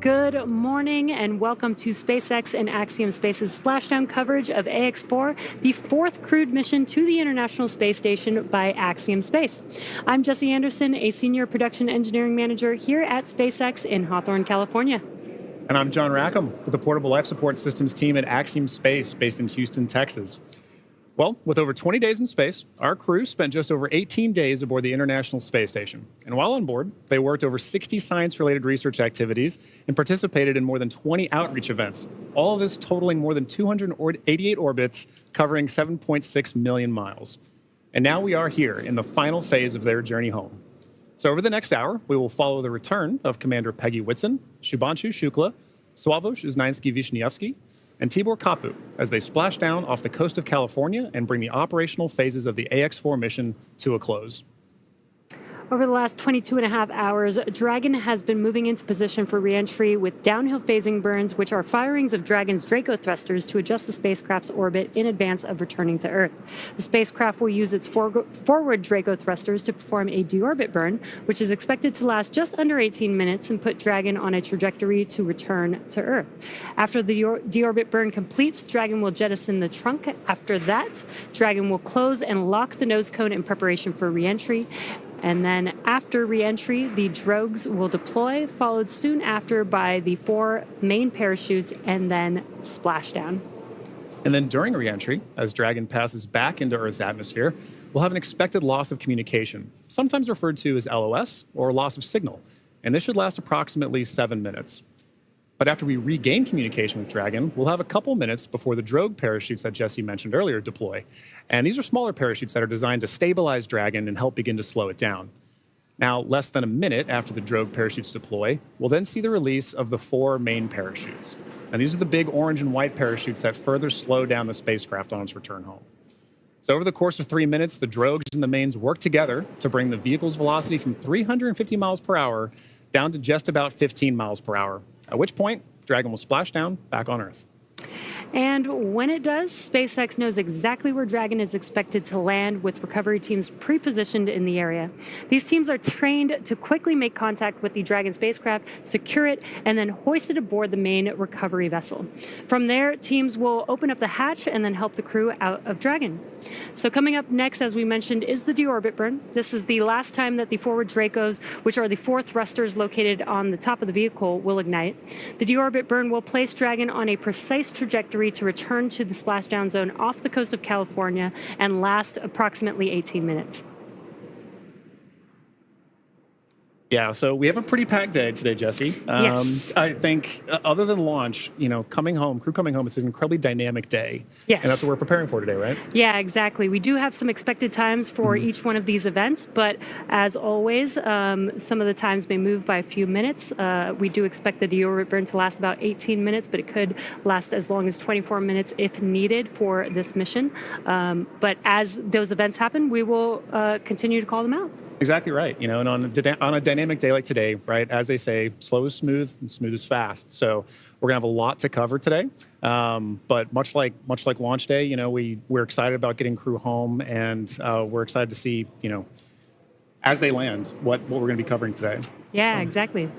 Good morning and welcome to SpaceX and Axiom Space's splashdown coverage of Ax-4, the fourth crewed mission to the International Space Station by Axiom Space. I'm Jesse Anderson, a senior production engineering manager here at SpaceX in Hawthorne, California. And I'm John Rackham with the Portable Life Support Systems team at Axiom Space based in Houston, Texas. Well, with over 20 days in space, our crew spent just over 18 days aboard the International Space Station. And while on board, they worked over 60 science-related research activities and participated in more than 20 outreach events, all of this totaling more than 288 orbits, covering 7.6 million miles. And now we are here in the final phase of their journey home. So over the next hour, we will follow the return of Commander Peggy Whitson, Shubhanshu Shukla, Sławomir Znański-Wiśniewski, and Tibor Kapu as they splash down off the coast of California and bring the operational phases of the Ax-4 mission to a close. Over the last 22 and a half hours, Dragon has been moving into position for reentry with downhill phasing burns, which are firings of Dragon's Draco thrusters to adjust the spacecraft's orbit in advance of returning to Earth. The spacecraft will use its forward Draco thrusters to perform a deorbit burn, which is expected to last just under 18 minutes and put Dragon on a trajectory to return to Earth. After the deorbit burn completes, Dragon will jettison the trunk. After that, Dragon will close and lock the nose cone in preparation for reentry. And then after re-entry, the drogues will deploy, followed soon after by the 4 main parachutes and then splashdown. And then during re-entry, as Dragon passes back into Earth's atmosphere, we'll have an expected loss of communication, sometimes referred to as LOS, or loss of signal. And this should last approximately 7 minutes. But after we regain communication with Dragon, we'll have a couple minutes before the drogue parachutes that Jesse mentioned earlier deploy. And these are smaller parachutes that are designed to stabilize Dragon and help begin to slow it down. Now, less than a minute after the drogue parachutes deploy, we'll then see the release of the 4 main parachutes. And these are the big orange and white parachutes that further slow down the spacecraft on its return home. So over the course of 3 minutes, the drogues and the mains work together to bring the vehicle's velocity from 350 miles per hour down to just about 15 miles per hour. At which point, Dragon will splash down back on Earth. And when it does, SpaceX knows exactly where Dragon is expected to land, with recovery teams pre-positioned in the area. These teams are trained to quickly make contact with the Dragon spacecraft, secure it, and then hoist it aboard the main recovery vessel. From there, teams will open up the hatch and then help the crew out of Dragon. So coming up next, as we mentioned, is the deorbit burn. This is the last time that the forward Dracos, which are the 4 thrusters located on the top of the vehicle, will ignite. The deorbit burn will place Dragon on a precise trajectory to return to the splashdown zone off the coast of California and last approximately 18 minutes. Yeah, so we have a pretty packed day today, Jesse. Yes. I think other than launch, crew coming home, it's an incredibly dynamic day. Yes. And that's what we're preparing for today, right? Yeah, exactly. We do have some expected times for each one of these events, but as always, some of the times may move by a few minutes. We do expect the deorbit burn to last about 18 minutes, but it could last as long as 24 minutes if needed for this mission. But as those events happen, we will continue to call them out. Exactly right. And on a dynamic day like today, right, as they say, slow is smooth and smooth is fast. So we're going to have a lot to cover today. But much like launch day, we're excited about getting crew home, and we're excited to see, as they land, what we're going to be covering today. Yeah, exactly.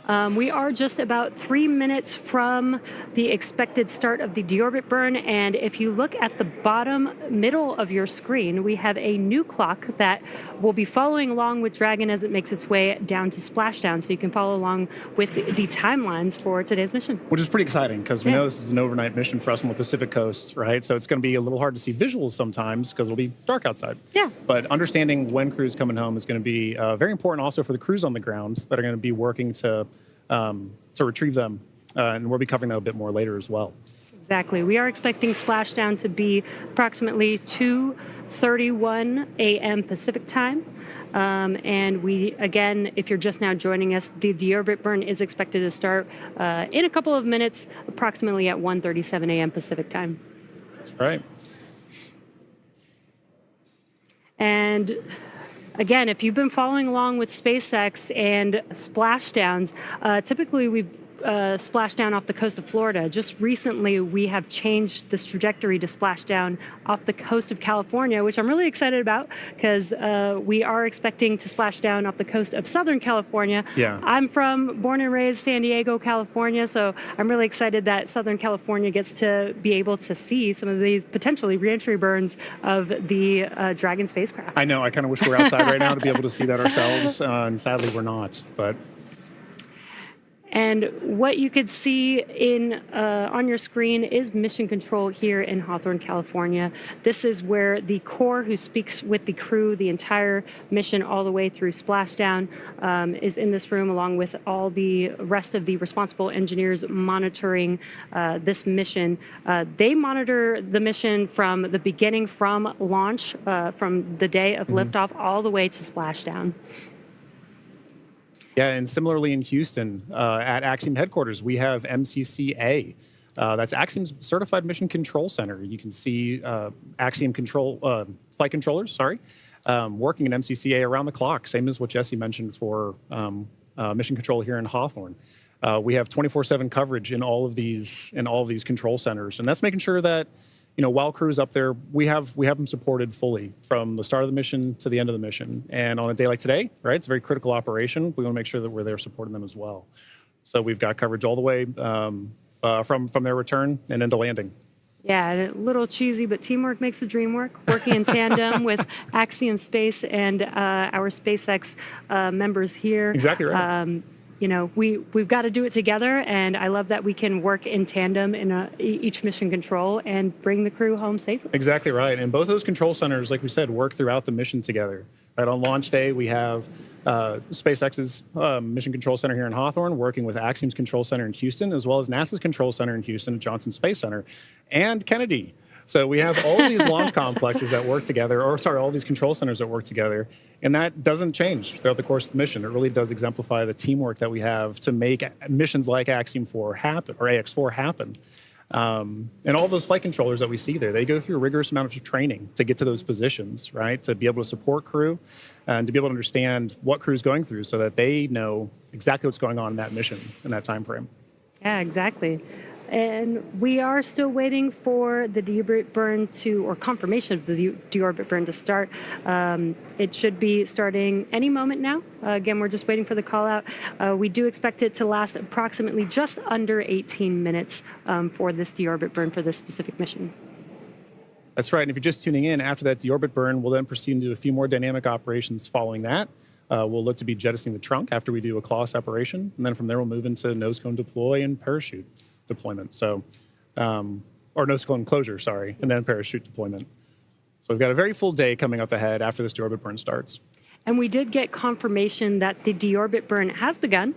We are just about 3 minutes from the expected start of the deorbit burn, and if you look at the bottom middle of your screen, we have a new clock that will be following along with Dragon as it makes its way down to splashdown, so you can follow along with the timelines for today's mission. Which is pretty exciting, because we know this is an overnight mission for us on the Pacific coast, right? So it's going to be a little hard to see visuals sometimes because it'll be dark outside. Yeah. But understanding when crew's coming home is going to be very important also for the crews on the ground that are going to be working to retrieve them, and we'll be covering that a bit more later as well. Exactly. We are expecting splashdown to be approximately 2:31 a.m. Pacific time. And again, if you're just now joining us, the deorbit burn is expected to start in a couple of minutes, approximately at 1:37 a.m. Pacific time. That's right. And again, if you've been following along with SpaceX and splashdowns, typically we've splashdown off the coast of Florida. Just recently, we have changed this trajectory to splashdown off the coast of California, which I'm really excited about because we are expecting to splash down off the coast of Southern California. Yeah. I'm born and raised San Diego, California, so I'm really excited that Southern California gets to be able to see some of these potentially reentry burns of the Dragon spacecraft. I know. I kind of wish we were outside right now to be able to see that ourselves, and sadly we're not. But and what you could see on your screen is mission control here in Hawthorne, California. This is where the core, who speaks with the crew the entire mission all the way through splashdown, is in this room, along with all the rest of the responsible engineers monitoring this mission. They monitor the mission from the beginning, from launch, from the day of liftoff, all the way to splashdown. yeah, and similarly in Houston, at Axiom headquarters, we have MCCA. That's Axiom's Certified Mission Control Center. You can see Axiom flight controllers, working in MCCA around the clock, same as what Jesse mentioned for mission control here in Hawthorne. We have 24/7 coverage in all of these control centers, and that's making sure that while crew's up there, we have them supported fully from the start of the mission to the end of the mission. And on a day like today, right, it's a very critical operation. We want to make sure that we're there supporting them as well. So we've got coverage all the way from their return and into landing. Yeah, a little cheesy, but teamwork makes the dream work. Working in tandem with Axiom Space and our SpaceX members here. Exactly right. We've got to do it together, and I love that we can work in tandem in each mission control and bring the crew home safely. Exactly right. And both those control centers, like we said, work throughout the mission together. Right, on launch day, we have SpaceX's Mission Control Center here in Hawthorne working with Axiom's Control Center in Houston, as well as NASA's Control Center in Houston at Johnson Space Center, and Kennedy. So we have all these launch complexes that work together, all these control centers that work together, and that doesn't change throughout the course of the mission. It really does exemplify the teamwork that we have to make missions like Axiom-4 happen, or Ax-4 happen. And all those flight controllers that we see there, they go through a rigorous amount of training to get to those positions, right? To be able to support crew and to be able to understand what crew's going through so that they know exactly what's going on in that mission in that time frame. Yeah, exactly. And we are still waiting for the deorbit burn or confirmation of the deorbit burn to start. It should be starting any moment now. Again, we're just waiting for the call out. We do expect it to last approximately just under 18 minutes for this deorbit burn for this specific mission. That's right. And if you're just tuning in, after that deorbit burn, we'll then proceed into a few more dynamic operations following that. We'll look to be jettisoning the trunk after we do a claw separation. And then from there, we'll move into nose cone deploy and parachute deployment. Or nose cone closure, and then parachute deployment. So we've got a very full day coming up ahead after this deorbit burn starts. And we did get confirmation that the deorbit burn has begun.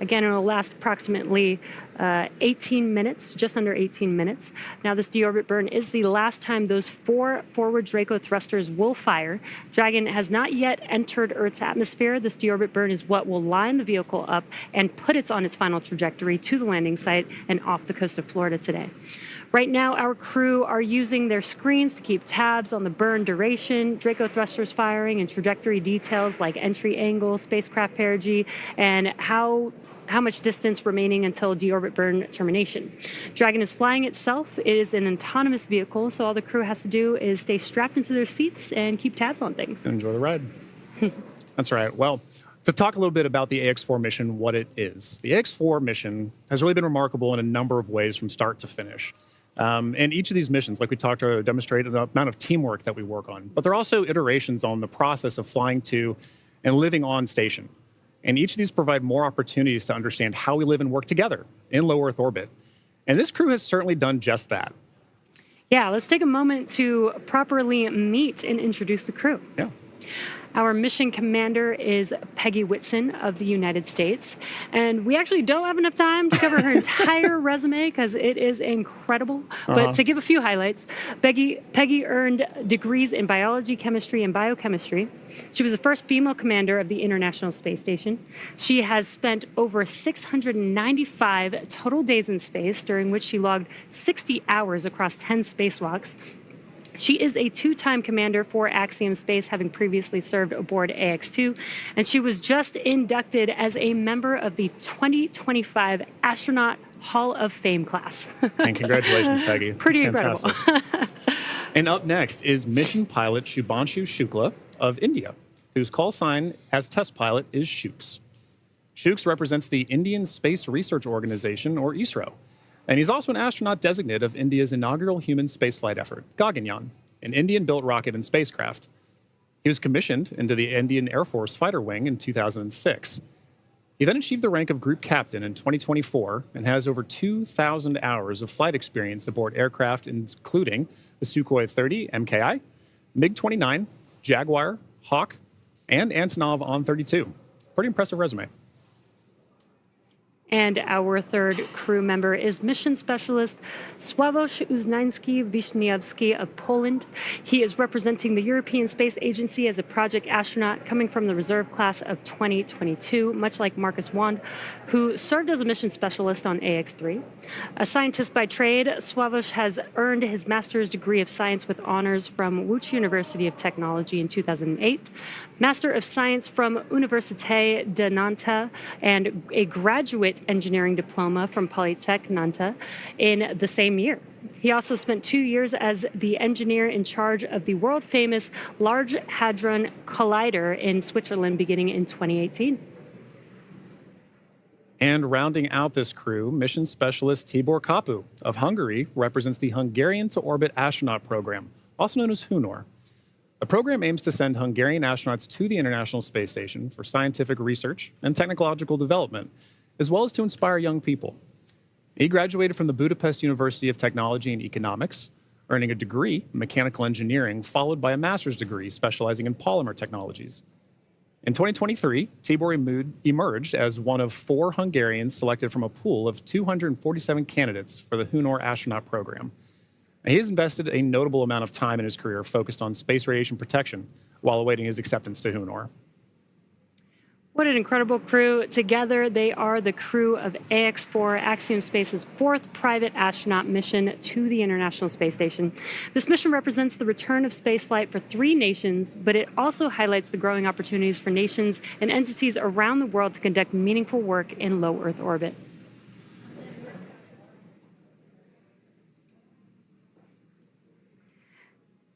Again, it will last approximately 18 minutes, just under 18 minutes. Now, this deorbit burn is the last time those 4 forward Draco thrusters will fire. Dragon has not yet entered Earth's atmosphere. This deorbit burn is what will line the vehicle up and put it on its final trajectory to the landing site and off the coast of Florida today. Right now, our crew are using their screens to keep tabs on the burn duration, Draco thrusters firing, and trajectory details like entry angle, spacecraft perigee, and how much distance remaining until deorbit burn termination. Dragon is flying itself. It is an autonomous vehicle, so all the crew has to do is stay strapped into their seats and keep tabs on things. Enjoy the ride. That's right. Well, to talk a little bit about the Ax-4 mission, what it is. The Ax-4 mission has really been remarkable in a number of ways from start to finish. And each of these missions, like we talked about, demonstrate the amount of teamwork that we work on. But they're also iterations on the process of flying to and living on station. And each of these provide more opportunities to understand how we live and work together in low Earth orbit. And this crew has certainly done just that. Yeah, let's take a moment to properly meet and introduce the crew. Yeah. Our mission commander is Peggy Whitson of the United States. And we actually don't have enough time to cover her entire resume because it is incredible. But to give a few highlights, Peggy earned degrees in biology, chemistry, and biochemistry. She was the first female commander of the International Space Station. She has spent over 695 total days in space, during which she logged 60 hours across 10 spacewalks. She is a two-time commander for Axiom Space, having previously served aboard AX-2, and she was just inducted as a member of the 2025 Astronaut Hall of Fame class. And congratulations, Peggy. Pretty incredible. And up next is mission pilot Shubhanshu Shukla of India, whose call sign as test pilot is Shuks. Shuks represents the Indian Space Research Organization, or ISRO. And he's also an astronaut designate of India's inaugural human spaceflight effort, Gaganyaan, an Indian-built rocket and spacecraft. He was commissioned into the Indian Air Force Fighter Wing in 2006. He then achieved the rank of Group Captain in 2024 and has over 2,000 hours of flight experience aboard aircraft, including the Sukhoi 30 MKI, MiG-29, Jaguar, Hawk, and Antonov On-32. Pretty impressive resume. And our third crew member is mission specialist Sławomir Uznański-Wiśniewski of Poland. He is representing the European Space Agency as a project astronaut coming from the reserve class of 2022, much like Marcus Wand, who served as a mission specialist on AX-3. A scientist by trade, Sławomir has earned his master's degree of science with honors from Łódź University of Technology in 2008, Master of Science from Université de Nantes, and a graduate engineering diploma from Polytech Nantes in the same year. He also spent 2 years as the engineer in charge of the world-famous Large Hadron Collider in Switzerland beginning in 2018. And rounding out this crew, mission specialist Tibor Kapu of Hungary represents the Hungarian to Orbit astronaut program, also known as HUNOR. The program aims to send Hungarian astronauts to the International Space Station for scientific research and technological development, as well as to inspire young people. He graduated from the Budapest University of Technology and Economics, earning a degree in mechanical engineering, followed by a master's degree specializing in polymer technologies. In 2023, Tibor emerged as one of 4 Hungarians selected from a pool of 247 candidates for the HUNOR astronaut program. He has invested a notable amount of time in his career focused on space radiation protection while awaiting his acceptance to HUNOR. What an incredible crew. Together, they are the crew of Ax-4, Axiom Space's 4th private astronaut mission to the International Space Station. This mission represents the return of spaceflight for 3 nations, but it also highlights the growing opportunities for nations and entities around the world to conduct meaningful work in low Earth orbit.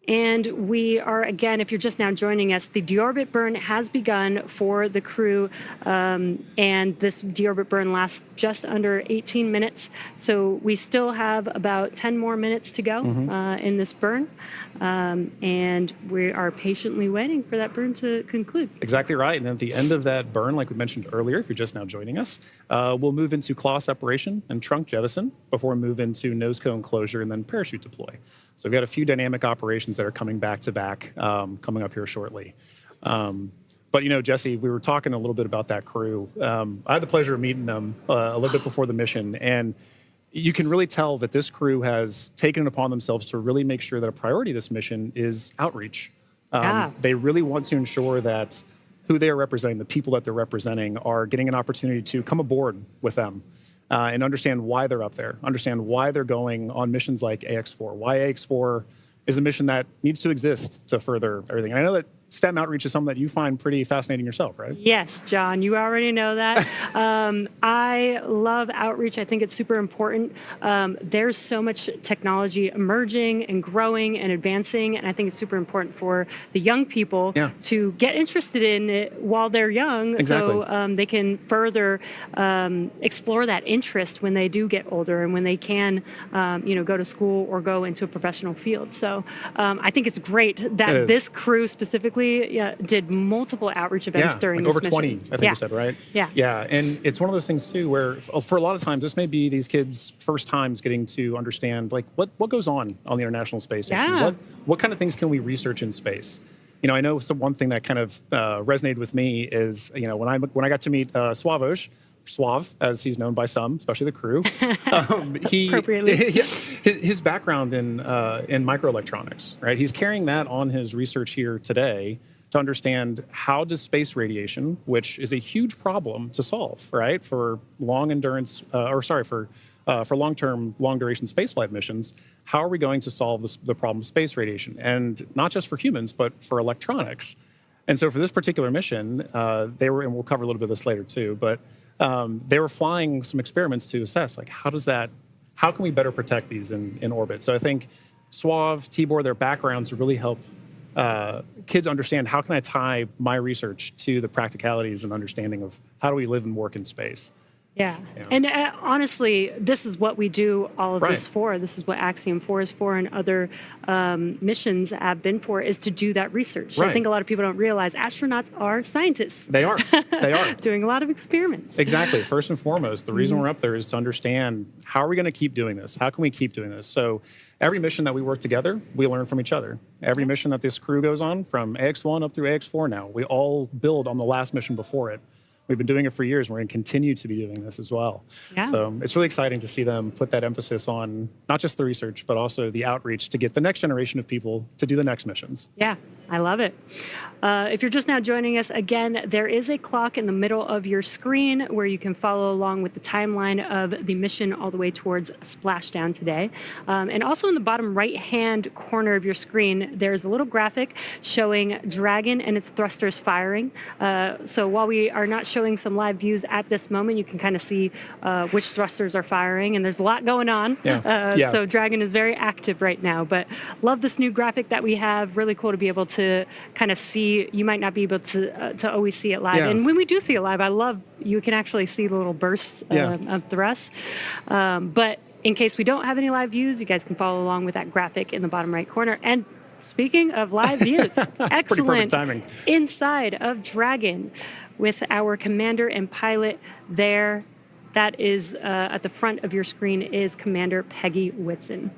And we are, again, if you're just now joining us, the deorbit burn has begun for the crew, and this deorbit burn lasts just under 18 minutes. So we still have about 10 more minutes to go in this burn, and we are patiently waiting for that burn to conclude. Exactly right. And at the end of that burn, like we mentioned earlier, if you're just now joining us, we'll move into claw separation and trunk jettison before we move into nose cone closure and then parachute deploy. So we've got a few dynamic operations that are coming back to back, coming up here shortly. But, you know, Jesse, we were talking a little bit about that crew. I had the pleasure of meeting them a little bit before the mission, and you can really tell that this crew has taken it upon themselves to really make sure that a priority of this mission is outreach. They really want to ensure that who they are representing, the people that they're representing, are getting an opportunity to come aboard with them. And understand why they're up there, understand why they're going on missions like Ax-4, why Ax-4 is a mission that needs to exist to further everything. And I know that STEM outreach is something that you find pretty fascinating yourself, right? Yes, John, you already know that. I love outreach. I think it's super important. There's so much technology emerging and growing and advancing, and I think it's super important for the young people to get interested in it while they're young, so they can further explore that interest when they do get older and when they can, go to school or go into a professional field. So I think it's great that this crew specifically did multiple outreach events during this mission. Over 20, I think you said, right? Yeah. Yeah, and it's one of those things, too, where for a lot of times, this may be these kids' first times getting to understand, like, what goes on the International Space Station? Yeah. What kind of things can we research in space? You know, I know one thing that kind of resonated with me is, you know, when I got to meet Swav, as he's known by some, especially the crew. His background in microelectronics, right? He's carrying that on his research here today to understand how does space radiation, which is a huge problem to solve, right, for long endurance, for long-term, long-duration spaceflight missions, how are we going to solve the problem of space radiation? And not just for humans, but for electronics. And so for this particular mission, they were, and we'll cover a little bit of this later too, but they were flying some experiments to assess, like, how can we better protect these in orbit? So I think SWAV, Tibor, their backgrounds really help kids understand how can I tie my research to the practicalities and understanding of how do we live and work in space. Yeah. And honestly, this is what we do all of this for. This is what Axiom-4 is for, and other missions have been for, is to do that research. I think a lot of people don't realize astronauts are scientists. They are. They are. Doing a lot of experiments. Exactly. First and foremost, the reason we're up there is to understand how are we going to keep doing this? How can we keep doing this? So every mission that we work together, we learn from each other. Every mission that this crew goes on, from Ax-1 up through Ax-4 now, we all build on the last mission before it. We've been doing it for years. We're going to continue to be doing this as well. Yeah. So it's really exciting to see them put that emphasis on not just the research, but also the outreach to get the next generation of people to do the next missions. Yeah, I love it. If you're just now joining us, again, there is a clock in the middle of your screen where you can follow along with the timeline of the mission all the way towards Splashdown today. And also in the bottom right-hand corner of your screen, there's a little graphic showing Dragon and its thrusters firing. So while we are not showing some live views at this moment, you can kind of see which thrusters are firing, and there's a lot going on. So Dragon is very active right now, but love this new graphic that we have. Really cool to be able to kind of see. You might not be able to always see it live, and when we do see it live, I love you can actually see the little bursts of thrust. But in case we don't have any live views, you guys can follow along with that graphic in the bottom right corner. And speaking of live views, excellent timing. Inside of Dragon, with our commander and pilot there. That is at the front of your screen is Commander Peggy Whitson.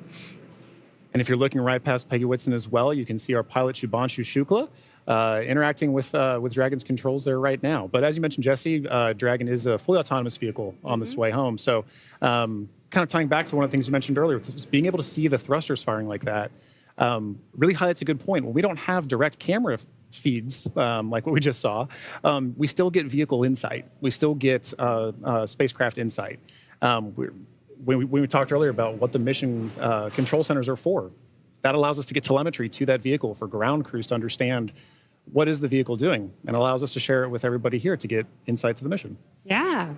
And if you're looking right past Peggy Whitson as well, you can see our pilot Shubhanshu Shukla interacting with Dragon's controls there right now. But as you mentioned, Jesse, Dragon is a fully autonomous vehicle on this way home. So kind of tying back to one of the things you mentioned earlier, being able to see the thrusters firing like that really highlights a good point. When we don't have direct camera feeds like what we just saw, we still get vehicle insight. We still get spacecraft insight. When we talked earlier about what the mission control centers are for, that allows us to get telemetry to that vehicle for ground crews to understand what is the vehicle doing, and allows us to share it with everybody here to get insight to the mission. Yeah.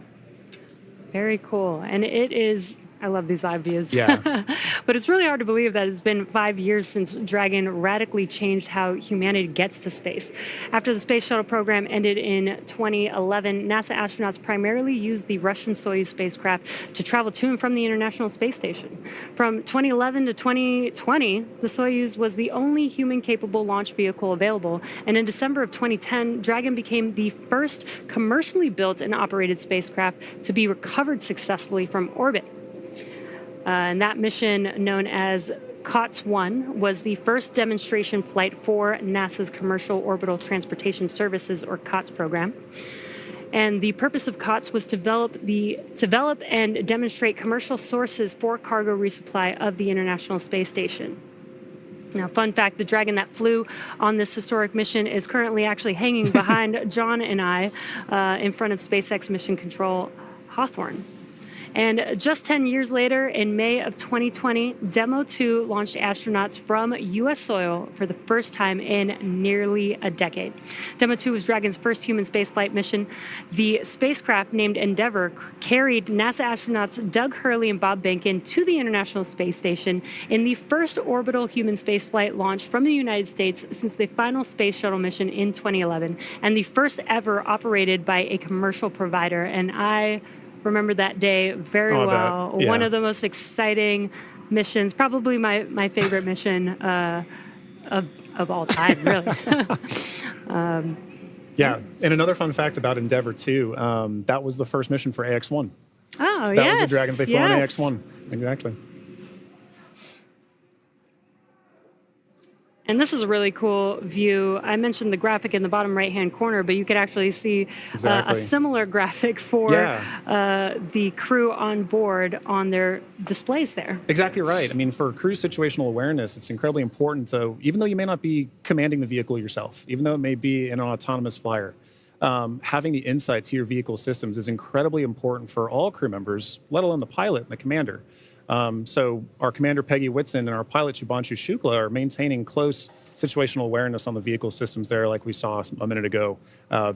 Very cool. And it is, I love these live views. Yeah. But it's really hard to believe that it's been 5 years since Dragon radically changed how humanity gets to space. After the space shuttle program ended in 2011, NASA astronauts primarily used the Russian Soyuz spacecraft to travel to and from the International Space Station. From 2011 to 2020, the Soyuz was the only human-capable launch vehicle available, and in December of 2010, Dragon became the first commercially built and operated spacecraft to be recovered successfully from orbit. And that mission, known as COTS-1, was the first demonstration flight for NASA's Commercial Orbital Transportation Services, or COTS program. And the purpose of COTS was to develop and demonstrate commercial sources for cargo resupply of the International Space Station. Now, fun fact, the Dragon that flew on this historic mission is currently actually hanging behind John and I in front of SpaceX Mission Control Hawthorne. And just 10 years later, in May of 2020, Demo 2 launched astronauts from U.S. soil for the first time in nearly a decade. Demo 2 was Dragon's first human spaceflight mission. The spacecraft, named Endeavour, carried NASA astronauts Doug Hurley and Bob Behnken to the International Space Station in the first orbital human spaceflight launch from the United States since the final space shuttle mission in 2011, and the first ever operated by a commercial provider. And I remember that day very well. Yeah. One of the most exciting missions, probably my favorite mission of all time, really. Yeah, and another fun fact about Endeavour, too, that was the first mission for Ax-1. Oh, that was the Dragon they flew on Ax-1. Exactly. And this is a really cool view. I mentioned the graphic in the bottom right-hand corner, but you could actually see a similar graphic for the crew on board on their displays there. Exactly right. I mean, for crew situational awareness, it's incredibly important to, even though you may not be commanding the vehicle yourself, even though it may be in an autonomous flyer, having the insight to your vehicle systems is incredibly important for all crew members, let alone the pilot and the commander. So our commander, Peggy Whitson, and our pilot, Shubhanshu Shukla, are maintaining close situational awareness on the vehicle systems there, like we saw a minute ago,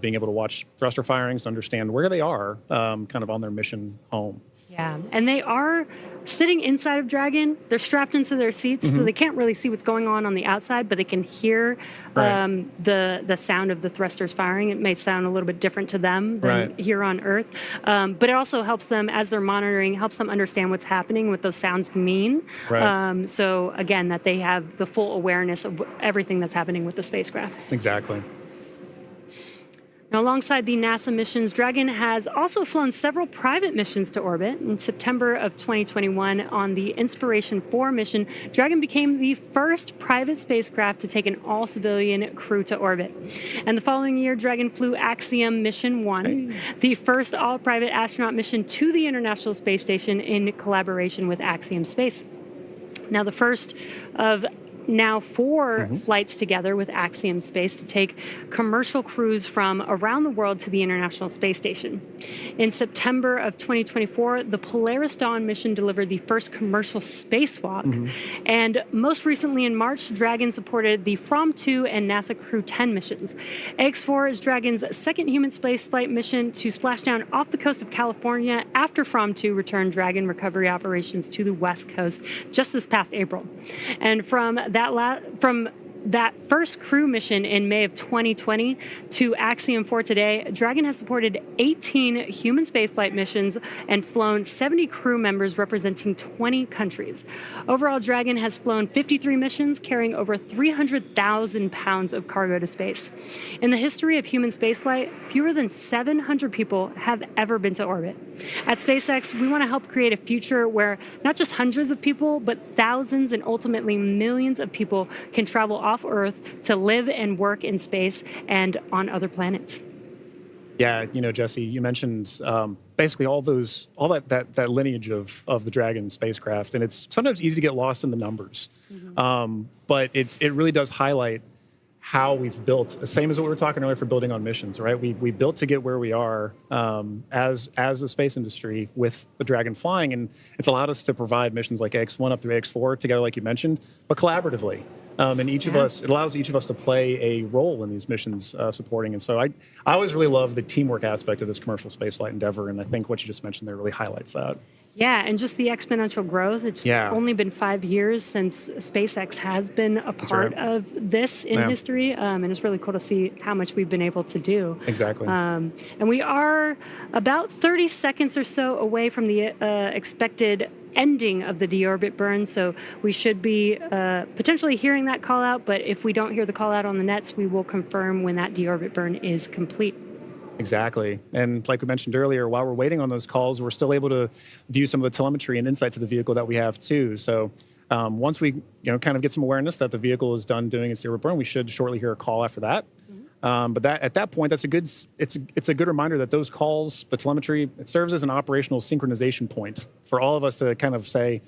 being able to watch thruster firings, understand where they are kind of on their mission home. Yeah, and they are sitting inside of Dragon. They're strapped into their seats, so they can't really see what's going on the outside, but they can hear the sound of the thrusters firing. It may sound a little bit different to them than here on Earth, but it also helps them, as they're monitoring, helps them understand what's happening, what those sounds mean. So again, that they have the full awareness of everything that's happening with the spacecraft. Exactly. Now, alongside the NASA missions, Dragon has also flown several private missions to orbit. In September of 2021, on the Inspiration 4 mission, Dragon became the first private spacecraft to take an all-civilian crew to orbit. And the following year, Dragon flew Axiom Mission 1, the first all-private astronaut mission to the International Space Station in collaboration with Axiom Space. Now, the first of now 4 flights together with Axiom Space to take commercial crews from around the world to the International Space Station. In September of 2024, the Polaris Dawn mission delivered the first commercial spacewalk. And most recently in March, Dragon supported the From-2 and NASA Crew 10 missions. Ax-4 is Dragon's second human spaceflight mission to splashdown off the coast of California after From-2 returned Dragon recovery operations to the West Coast just this past April. And from that first crew mission in May of 2020 to Axiom 4 today, Dragon has supported 18 human spaceflight missions and flown 70 crew members representing 20 countries. Overall, Dragon has flown 53 missions, carrying over 300,000 pounds of cargo to space. In the history of human spaceflight, fewer than 700 people have ever been to orbit. At SpaceX, we want to help create a future where not just hundreds of people, but thousands and ultimately millions of people can travel off Earth to live and work in space and on other planets. Yeah, you know, Jesse, you mentioned basically all that lineage of the Dragon spacecraft, and it's sometimes easy to get lost in the numbers. But it really does highlight how we've built, same as what we were talking earlier for building on missions, right? We built to get where we are as a space industry with the Dragon flying, and it's allowed us to provide missions like X1 up through X4 together, like you mentioned, but collaboratively. And each of us, it allows each of us to play a role in these missions supporting. And so I always really love the teamwork aspect of this commercial spaceflight endeavor, and I think what you just mentioned there really highlights that. Yeah, and just the exponential growth. It's only been 5 years since SpaceX has been a part of this in history. And it's really cool to see how much we've been able to do. Exactly. And we are about 30 seconds or so away from the expected ending of the deorbit burn, so we should be potentially hearing that call out, but if we don't hear the call out on the nets, we will confirm when that deorbit burn is complete. Exactly. And like we mentioned earlier, while we're waiting on those calls, we're still able to view some of the telemetry and insight to the vehicle that we have too. So once we kind of get some awareness that the vehicle is done doing its deorbit burn, we should shortly hear a call after that. But at that point, it's a good reminder that those calls, the telemetry, it serves as an operational synchronization point for all of us to kind of say,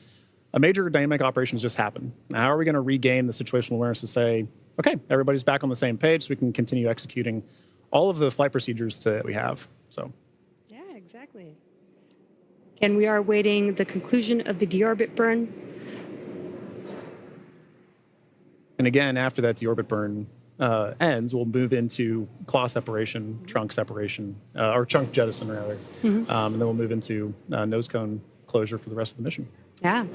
a major dynamic operation has just happened. Now, how are we going to regain the situational awareness to say, okay, everybody's back on the same page so we can continue executing all of the flight procedures that we have. So. Yeah, exactly. And we are awaiting the conclusion of the deorbit burn. And again, after that deorbit burn ends, we'll move into claw separation, trunk separation, or trunk jettison rather. And then we'll move into nose cone closure for the rest of the mission. Yeah.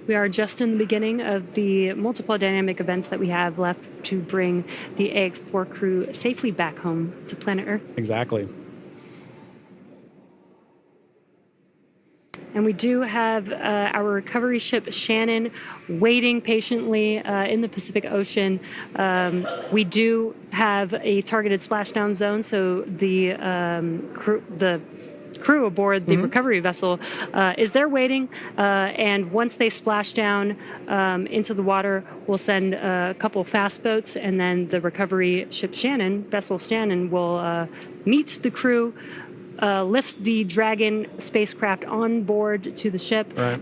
We are just in the beginning of the multiple dynamic events that we have left to bring the Ax-4 crew safely back home to planet Earth. Exactly. And we do have our recovery ship Shannon waiting patiently in the Pacific Ocean. We do have a targeted splashdown zone, so the crew aboard the recovery vessel is they're waiting, and once they splash down into the water, we'll send a couple fast boats, and then the recovery ship vessel Shannon, will meet the crew, lift the Dragon spacecraft on board to the ship, Right.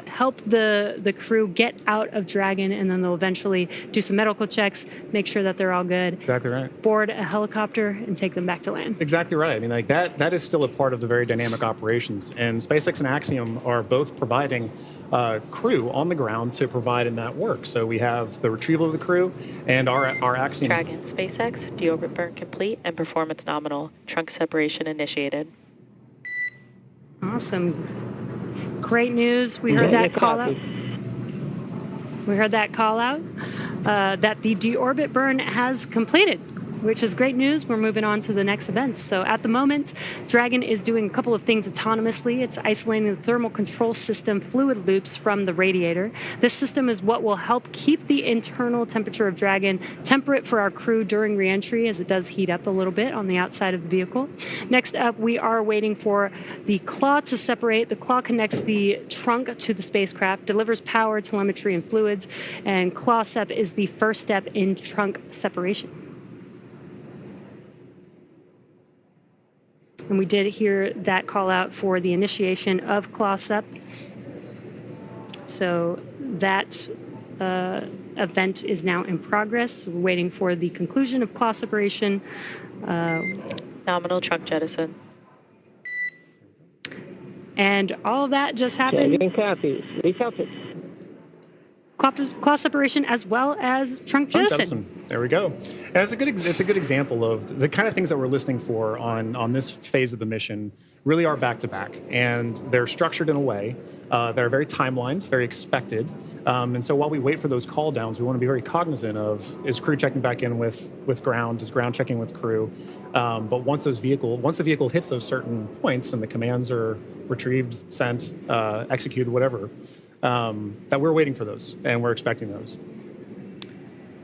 Help the crew get out of Dragon, and then they'll eventually do some medical checks, make sure that they're all good. Exactly right. Board a helicopter and take them back to land. Exactly right. I mean, like that is still a part of the very dynamic operations. And SpaceX and Axiom are both providing crew on the ground to provide in that work. So we have the retrieval of the crew and our Axiom. Dragon, SpaceX, deorbit burn complete and performance nominal. Trunk separation initiated. Awesome. Great news. We heard that call out. We heard that call out that the deorbit burn has completed, which is great news. We're moving on to the next events. So at the moment, Dragon is doing a couple of things autonomously. It's isolating the thermal control system fluid loops from the radiator. This system is what will help keep the internal temperature of Dragon temperate for our crew during reentry, as it does heat up a little bit on the outside of the vehicle. Next up, we are waiting for the claw to separate. The claw connects the trunk to the spacecraft, delivers power, telemetry, and fluids, and claw sep is the first step in trunk separation. And we did hear that call out for the initiation of claw sep. So that event is now in progress. We're waiting for the conclusion of claw separation. Nominal trunk jettison. And all of that just happened. Claw separation as well as trunk jettison. There we go. And it's a good example of the kind of things that we're listening for on this phase of the mission. Really are back to back, and they're structured in a way that are very timelined, very expected. And so while we wait for those call downs, we want to be very cognizant of, is crew checking back in with ground, is ground checking with crew. But once the vehicle hits those certain points and the commands are retrieved, sent, executed, whatever. That we're waiting for those, and we're expecting those.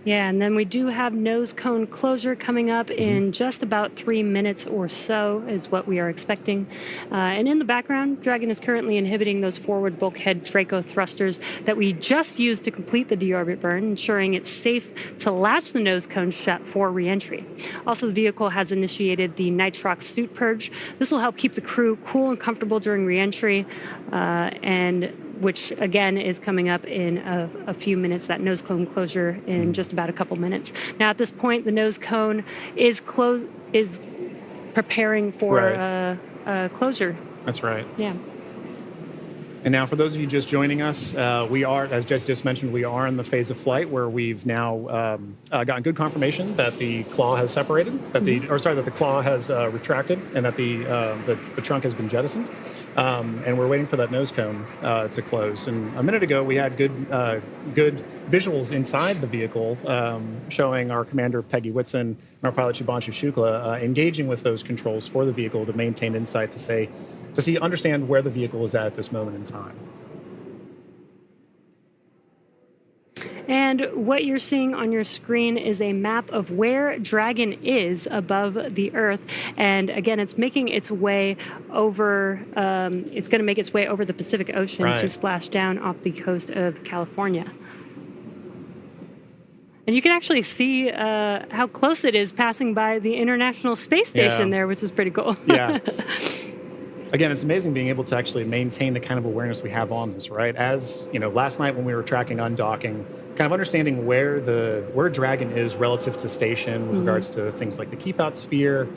Yeah, and then we do have nose cone closure coming up in just about 3 minutes or so is what we are expecting. And in the background, Dragon is currently inhibiting those forward bulkhead Draco thrusters that we just used to complete the deorbit burn, ensuring it's safe to latch the nose cone shut for reentry. Also, the vehicle has initiated the nitrox suit purge. This will help keep the crew cool and comfortable during reentry, and which again is coming up in a few minutes, that nose cone closure in just about a couple minutes. Now at this point, the nose cone is preparing for closure. That's right. Yeah. And now for those of you just joining us, we are, as Jesse just mentioned, we are in the phase of flight where we've now gotten good confirmation that the claw has separated, that the claw has retracted, and that the trunk has been jettisoned. And we're waiting for that nose cone to close. And a minute ago, we had good visuals inside the vehicle showing our commander, Peggy Whitson, and our pilot, Shubhanshu Shukla, engaging with those controls for the vehicle to maintain insight, to understand where the vehicle is at this moment in time. And what you're seeing on your screen is a map of where Dragon is above the Earth. And again, it's making its way over, it's going to make its way over the Pacific Ocean to splash down off the coast of California. And you can actually see how close it is passing by the International Space Station there, which is pretty cool. Yeah. Again, it's amazing being able to actually maintain the kind of awareness we have on this, right? As, last night when we were tracking undocking, kind of understanding where Dragon is relative to station with regards to things like the keep out sphere.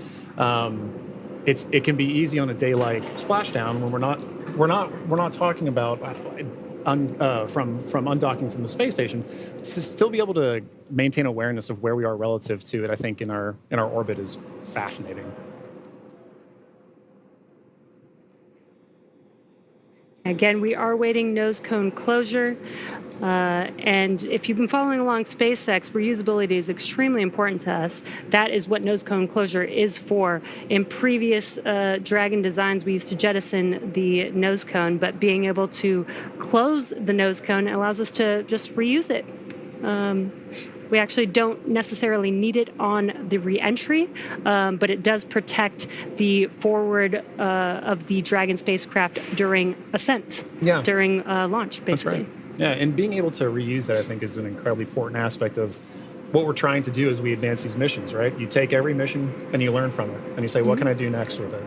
It can be easy on a day like Splashdown when we're not talking about from undocking from the space station, to still be able to maintain awareness of where we are relative to it. I think in our orbit is fascinating. Again, we are waiting nose cone closure. And if you've been following along SpaceX, reusability is extremely important to us. That is what nose cone closure is for. In previous Dragon designs, we used to jettison the nose cone, but being able to close the nose cone allows us to just reuse it. We actually don't necessarily need it on the re-entry, but it does protect the forward of the Dragon spacecraft during ascent, during launch, basically. That's right. Yeah, and being able to reuse that, I think, is an incredibly important aspect of what we're trying to do as we advance these missions, right? You take every mission and you learn from it, and you say, what can I do next with it?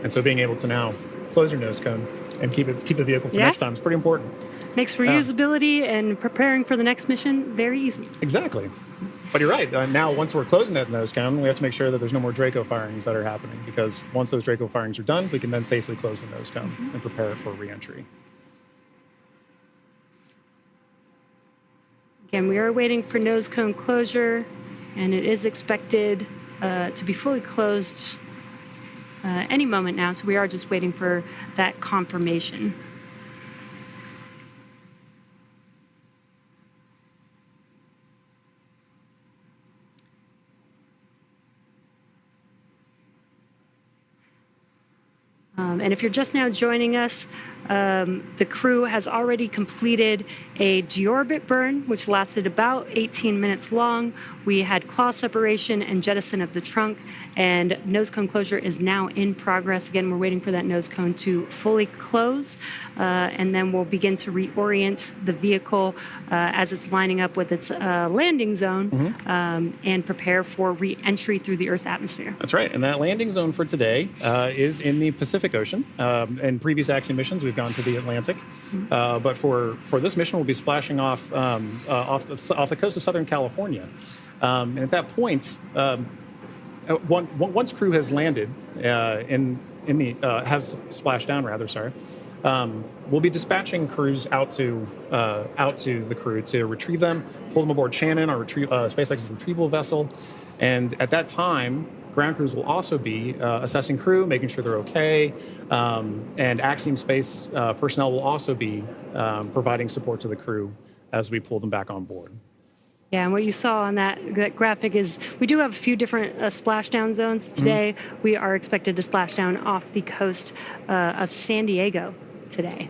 And so being able to now close your nose cone and keep the vehicle for next time is pretty important. Makes reusability and preparing for the next mission very easy. Exactly. But you're right. Now, once we're closing that nose cone, we have to make sure that there's no more Draco firings that are happening, because once those Draco firings are done, we can then safely close the nose cone and prepare it for re-entry. Again, we are waiting for nose cone closure, and it is expected to be fully closed any moment now, so we are just waiting for that confirmation. And if you're just now joining us, the crew has already completed a deorbit burn, which lasted about 18 minutes long. We had claw separation and jettison of the trunk, and nose cone closure is now in progress. Again, we're waiting for that nose cone to fully close, and then we'll begin to reorient the vehicle as it's lining up with its landing zone and prepare for re-entry through the Earth's atmosphere. That's right, and that landing zone for today is in the Pacific Ocean. In previous Axiom missions, we've gone to the Atlantic, but for this mission, we'll be splashing off the coast of Southern California. And at that point, once crew has landed has splashed down, rather, sorry, we'll be dispatching crews out to the crew to retrieve them, pull them aboard Shannon, our SpaceX's retrieval vessel, and at that time, ground crews will also be assessing crew, making sure they're okay, and Axiom Space personnel will also be providing support to the crew as we pull them back on board. Yeah, and what you saw on that graphic is we do have a few different splashdown zones. Today, we are expected to splash down off the coast of San Diego today.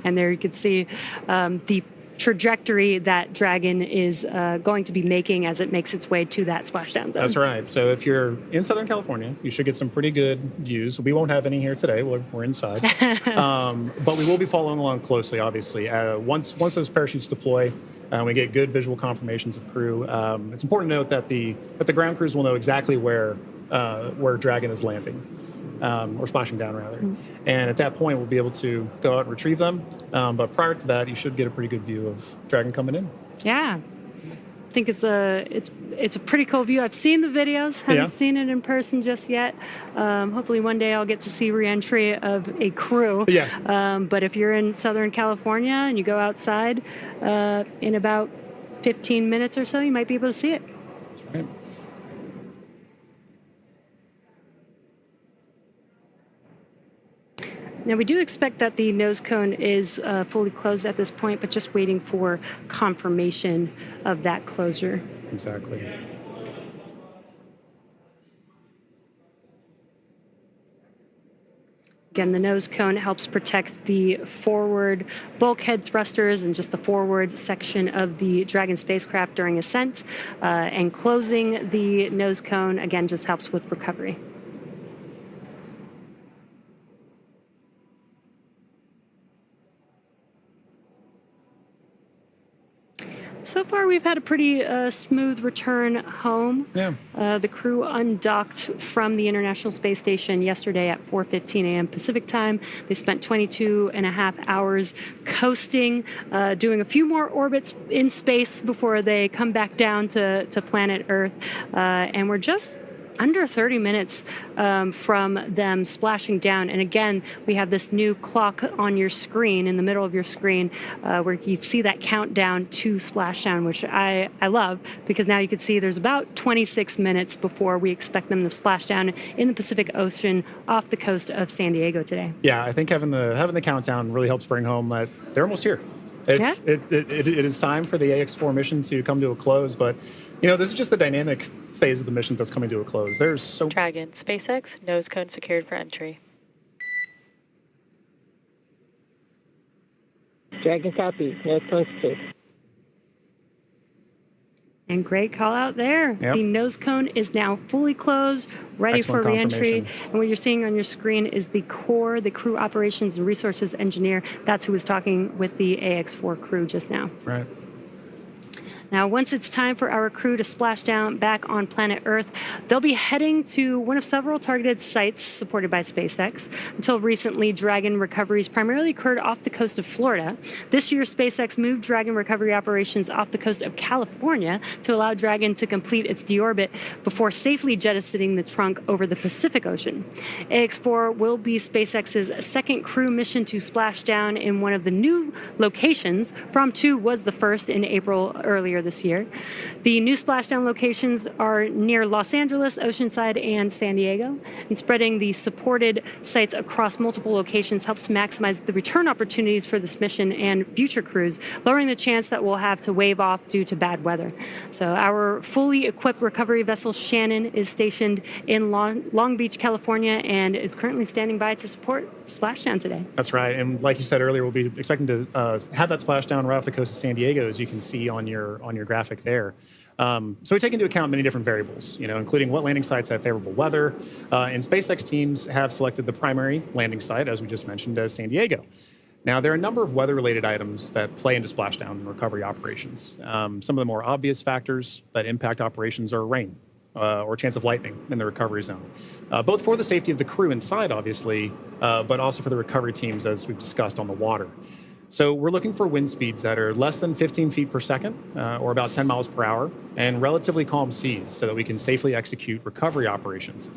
And there you can see the trajectory that Dragon is going to be making as it makes its way to that splashdown zone. That's right. So if you're in Southern California, you should get some pretty good views. We won't have any here today. We're inside. But we will be following along closely, obviously. Once those parachutes deploy, we get good visual confirmations of crew. It's important to note that the ground crews will know exactly where Dragon is landing, or splashing down, rather. And at that point, we'll be able to go out and retrieve them. But prior to that, you should get a pretty good view of Dragon coming in. Yeah. I think it's a pretty cool view. I've seen the videos, haven't seen it in person just yet. Hopefully one day I'll get to see re-entry of a crew. But if you're in Southern California and you go outside in about 15 minutes or so, you might be able to see it. That's right. Now, we do expect that the nose cone is fully closed at this point, but just waiting for confirmation of that closure. Exactly. Again, the nose cone helps protect the forward bulkhead thrusters and just the forward section of the Dragon spacecraft during ascent. And closing the nose cone, again, just helps with recovery. So far, we've had a pretty smooth return home. Yeah. The crew undocked from the International Space Station yesterday at 4:15 a.m. Pacific time. They spent 22 and a half hours coasting, doing a few more orbits in space before they come back down to planet Earth. And we're just under 30 minutes from them splashing down. And again, we have this new clock on your screen, in the middle of your screen, where you see that countdown to splashdown, which I love, because now you can see there's about 26 minutes before we expect them to splash down in the Pacific Ocean off the coast of San Diego today. Yeah, I think having the countdown really helps bring home that they're almost here. It is time for the Ax-4 mission to come to a close, but this is just the dynamic phase of the missions that's coming to a close. There's so Dragon, SpaceX, nose cone secured for entry. Dragon copy, nose cone secured. And great call out there. Yep. The nose cone is now fully closed, ready Excellent for reentry. confirmation. And what you're seeing on your screen is the core, the crew operations and resources engineer. That's who was talking with the Ax-4 crew just now. Right. Now, once it's time for our crew to splash down back on planet Earth, they'll be heading to one of several targeted sites supported by SpaceX. Until recently, Dragon recoveries primarily occurred off the coast of Florida. This year, SpaceX moved Dragon recovery operations off the coast of California to allow Dragon to complete its deorbit before safely jettisoning the trunk over the Pacific Ocean. Ax-4 will be SpaceX's second crew mission to splash down in one of the new locations. From 2 was the first in April earlier this year. The new splashdown locations are near Los Angeles, Oceanside, and San Diego. And spreading the supported sites across multiple locations helps maximize the return opportunities for this mission and future crews, lowering the chance that we'll have to wave off due to bad weather. So our fully equipped recovery vessel Shannon is stationed in Long Beach, California, and is currently standing by to support splashdown today. That's right. And like you said earlier, we'll be expecting to have that splashdown right off the coast of San Diego, as you can see on your graphic there. So we take into account many different variables, including what landing sites have favorable weather. And SpaceX teams have selected the primary landing site, as we just mentioned, as San Diego. Now, there are a number of weather-related items that play into splashdown and recovery operations. Some of the more obvious factors that impact operations are rain or chance of lightning in the recovery zone, both for the safety of the crew inside, obviously, but also for the recovery teams, as we've discussed, on the water. So we're looking for wind speeds that are less than 15 feet per second, or about 10 miles per hour, and relatively calm seas so that we can safely execute recovery operations.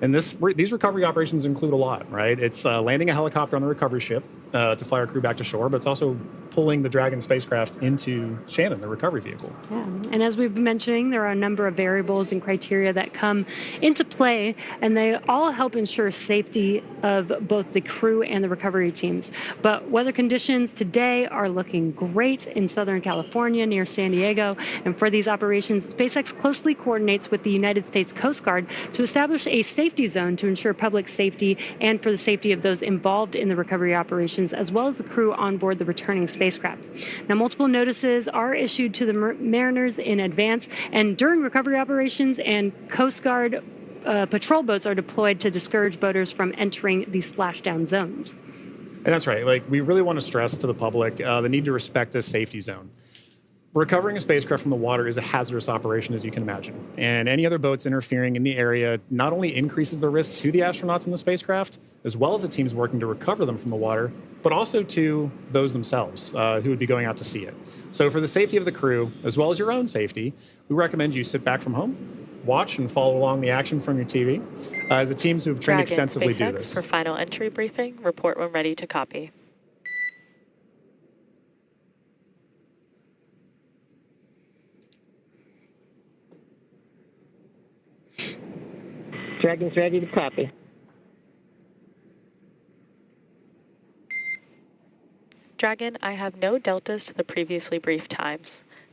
And these recovery operations include a lot, right? It's landing a helicopter on the recovery ship to fly our crew back to shore, but it's also pulling the Dragon spacecraft into Shannon, the recovery vehicle. Yeah. And as we've been mentioning, there are a number of variables and criteria that come into play, and they all help ensure safety of both the crew and the recovery teams. But weather conditions today are looking great in Southern California near San Diego. And for these operations, SpaceX closely coordinates with the United States Coast Guard to establish a safety zone to ensure public safety and for the safety of those involved in the recovery operations, as well as the crew on board the returning spacecraft. Now, multiple notices are issued to the mariners in advance and during recovery operations, and Coast Guard patrol boats are deployed to discourage boaters from entering the splashdown zones. And that's right. We really want to stress to the public the need to respect this safety zone. Recovering a spacecraft from the water is a hazardous operation, as you can imagine. And any other boats interfering in the area not only increases the risk to the astronauts in the spacecraft, as well as the teams working to recover them from the water, but also to those themselves who would be going out to see it. So for the safety of the crew, as well as your own safety, we recommend you sit back from home, watch and follow along the action from your TV, as the teams who have trained extensively do this. For final entry briefing, report when ready to copy. Dragon's ready to copy. Dragon, I have no deltas to the previously briefed times.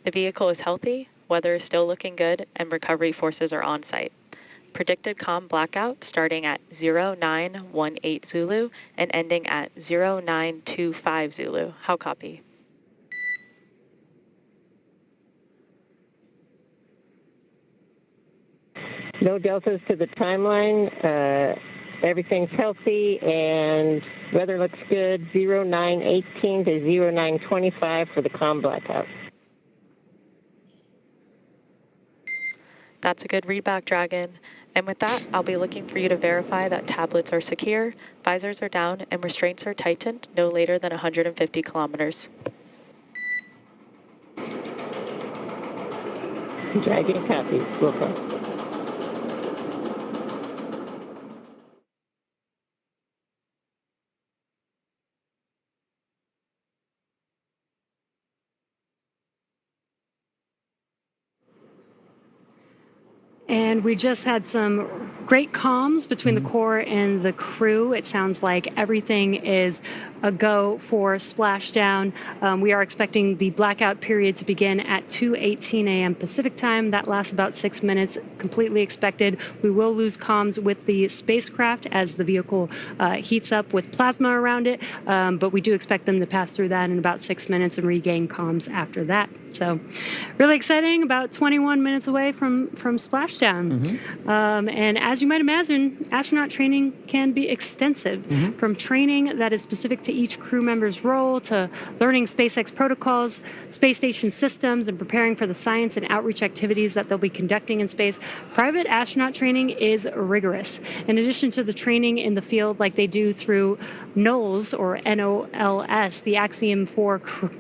The vehicle is healthy, weather is still looking good, and recovery forces are on site. Predicted COM blackout starting at 0918 Zulu and ending at 0925 Zulu. How copy? No deltas to the timeline. Everything's healthy and weather looks good. 0918 to 0925 for the COM blackout. That's a good readback, Dragon. And with that, I'll be looking for you to verify that tablets are secure, visors are down, and restraints are tightened no later than 150 kilometers. Dragon copies. Welcome. And we just had some great comms between the core and the crew. It sounds like everything is a go for Splashdown. We are expecting the blackout period to begin at 2:18 a.m. Pacific time. That lasts about 6 minutes, completely expected. We will lose comms with the spacecraft as the vehicle heats up with plasma around it, but we do expect them to pass through that in about 6 minutes and regain comms after that. So really exciting, about 21 minutes away from Splashdown. And as you might imagine, astronaut training can be extensive, from training that is specific to each crew member's role to learning SpaceX protocols, space station systems, and preparing for the science and outreach activities that they'll be conducting in space. Private astronaut training is rigorous. In addition to the training in the field like they do through NOLS, or NOLS, the Axiom-4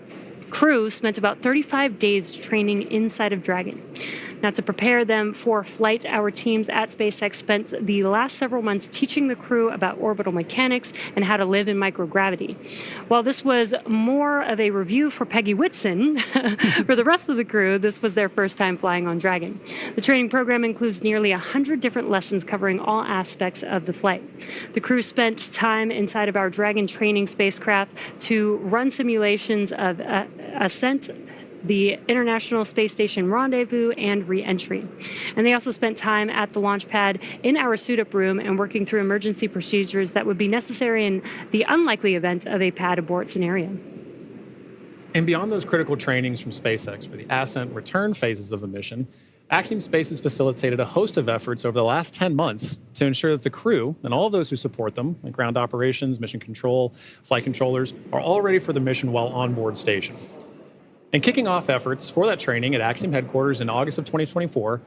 crew spent about 35 days training inside of Dragon. Now, to prepare them for flight, our teams at SpaceX spent the last several months teaching the crew about orbital mechanics and how to live in microgravity. While this was more of a review for Peggy Whitson, for the rest of the crew, this was their first time flying on Dragon. The training program includes nearly 100 different lessons covering all aspects of the flight. The crew spent time inside of our Dragon training spacecraft to run simulations of ascent, the International Space Station rendezvous, and re-entry. And they also spent time at the launch pad in our suit-up room and working through emergency procedures that would be necessary in the unlikely event of a pad abort scenario. And beyond those critical trainings from SpaceX for the ascent and return phases of the mission, Axiom Space has facilitated a host of efforts over the last 10 months to ensure that the crew and all of those who support them, like ground operations, mission control, flight controllers, are all ready for the mission while on board station. And kicking off efforts for that training at Axiom headquarters in August of 2024,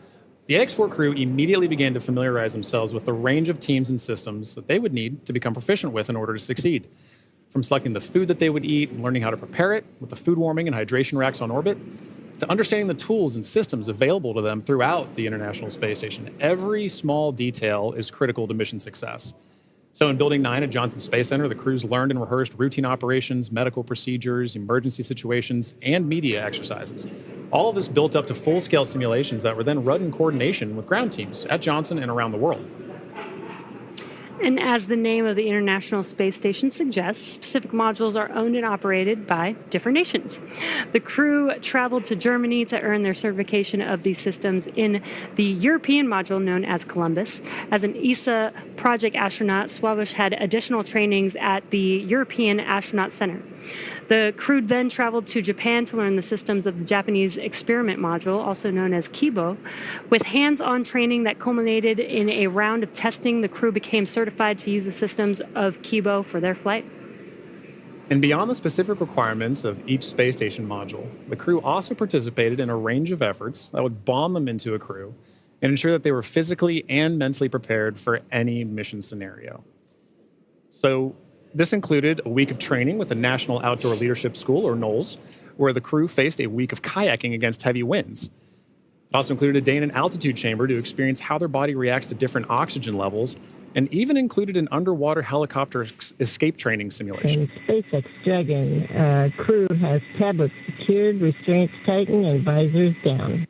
the Ax-4 crew immediately began to familiarize themselves with the range of teams and systems that they would need to become proficient with in order to succeed. From selecting the food that they would eat and learning how to prepare it with the food warming and hydration racks on orbit, to understanding the tools and systems available to them throughout the International Space Station. Every small detail is critical to mission success. So in Building 9 at Johnson Space Center, the crews learned and rehearsed routine operations, medical procedures, emergency situations, and media exercises. All of this built up to full-scale simulations that were then run in coordination with ground teams at Johnson and around the world. And as the name of the International Space Station suggests, specific modules are owned and operated by different nations. The crew traveled to Germany to earn their certification of these systems in the European module known as Columbus. As an ESA project astronaut, Swabish had additional trainings at the European Astronaut Center. The crew then traveled to Japan to learn the systems of the Japanese experiment module, also known as Kibo. With hands-on training that culminated in a round of testing, the crew became certified to use the systems of Kibo for their flight. And beyond the specific requirements of each space station module, the crew also participated in a range of efforts that would bond them into a crew and ensure that they were physically and mentally prepared for any mission scenario. So this included a week of training with the National Outdoor Leadership School, or NOLS, where the crew faced a week of kayaking against heavy winds. It also included a day in an altitude chamber to experience how their body reacts to different oxygen levels, and even included an underwater helicopter escape training simulation. SpaceX Dragon crew has tablets secured, restraints tightened, and visors down.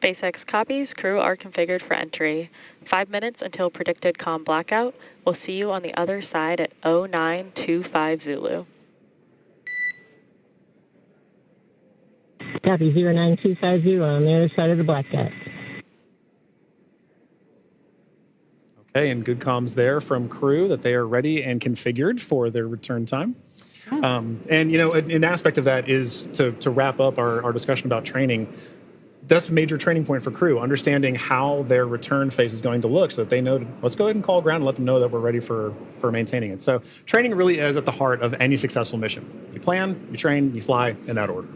SpaceX copies. Crew are configured for entry. 5 minutes until predicted comm blackout. We'll see you on the other side at 0925 Zulu. Copy 09250 on the other side of the blackout. Okay, and good comms there from crew that they are ready and configured for their return time. And, you know, an aspect of that is to wrap up our discussion about training. That's a major training point for crew, understanding how their return phase is going to look so that they know, let's go ahead and call ground and let them know that we're ready for maintaining it. So training really is at the heart of any successful mission. You plan, you train, you fly in that order.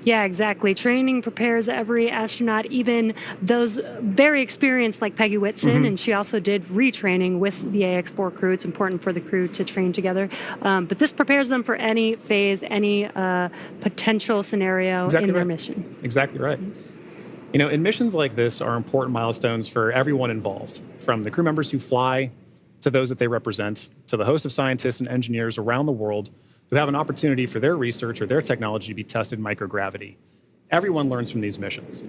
Yeah, exactly. Training prepares every astronaut, even those very experienced like Peggy Whitson, and she also did retraining with the Ax-4 crew. It's important for the crew to train together. But this prepares them for any phase, any potential scenario in their mission. Exactly right. You know, and missions like this are important milestones for everyone involved, from the crew members who fly to those that they represent, to the host of scientists and engineers around the world who have an opportunity for their research or their technology to be tested in microgravity. Everyone learns from these missions.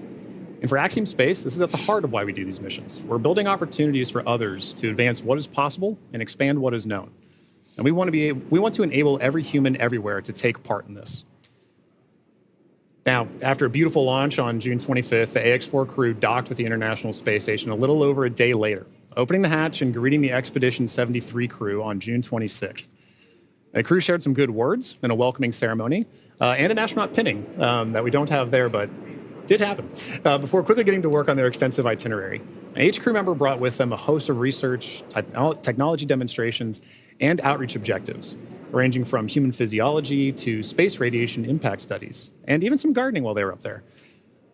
And for Axiom Space, this is at the heart of why we do these missions. We're building opportunities for others to advance what is possible and expand what is known. And we want to enable every human everywhere to take part in this. Now, after a beautiful launch on June 25th, the Ax-4 crew docked with the International Space Station a little over a day later, opening the hatch and greeting the Expedition 73 crew on June 26th. The crew shared some good words in a welcoming ceremony and an astronaut pinning that we don't have there, but did happen, before quickly getting to work on their extensive itinerary. Each crew member brought with them a host of research, technology demonstrations, and outreach objectives, ranging from human physiology to space radiation impact studies, and even some gardening while they were up there.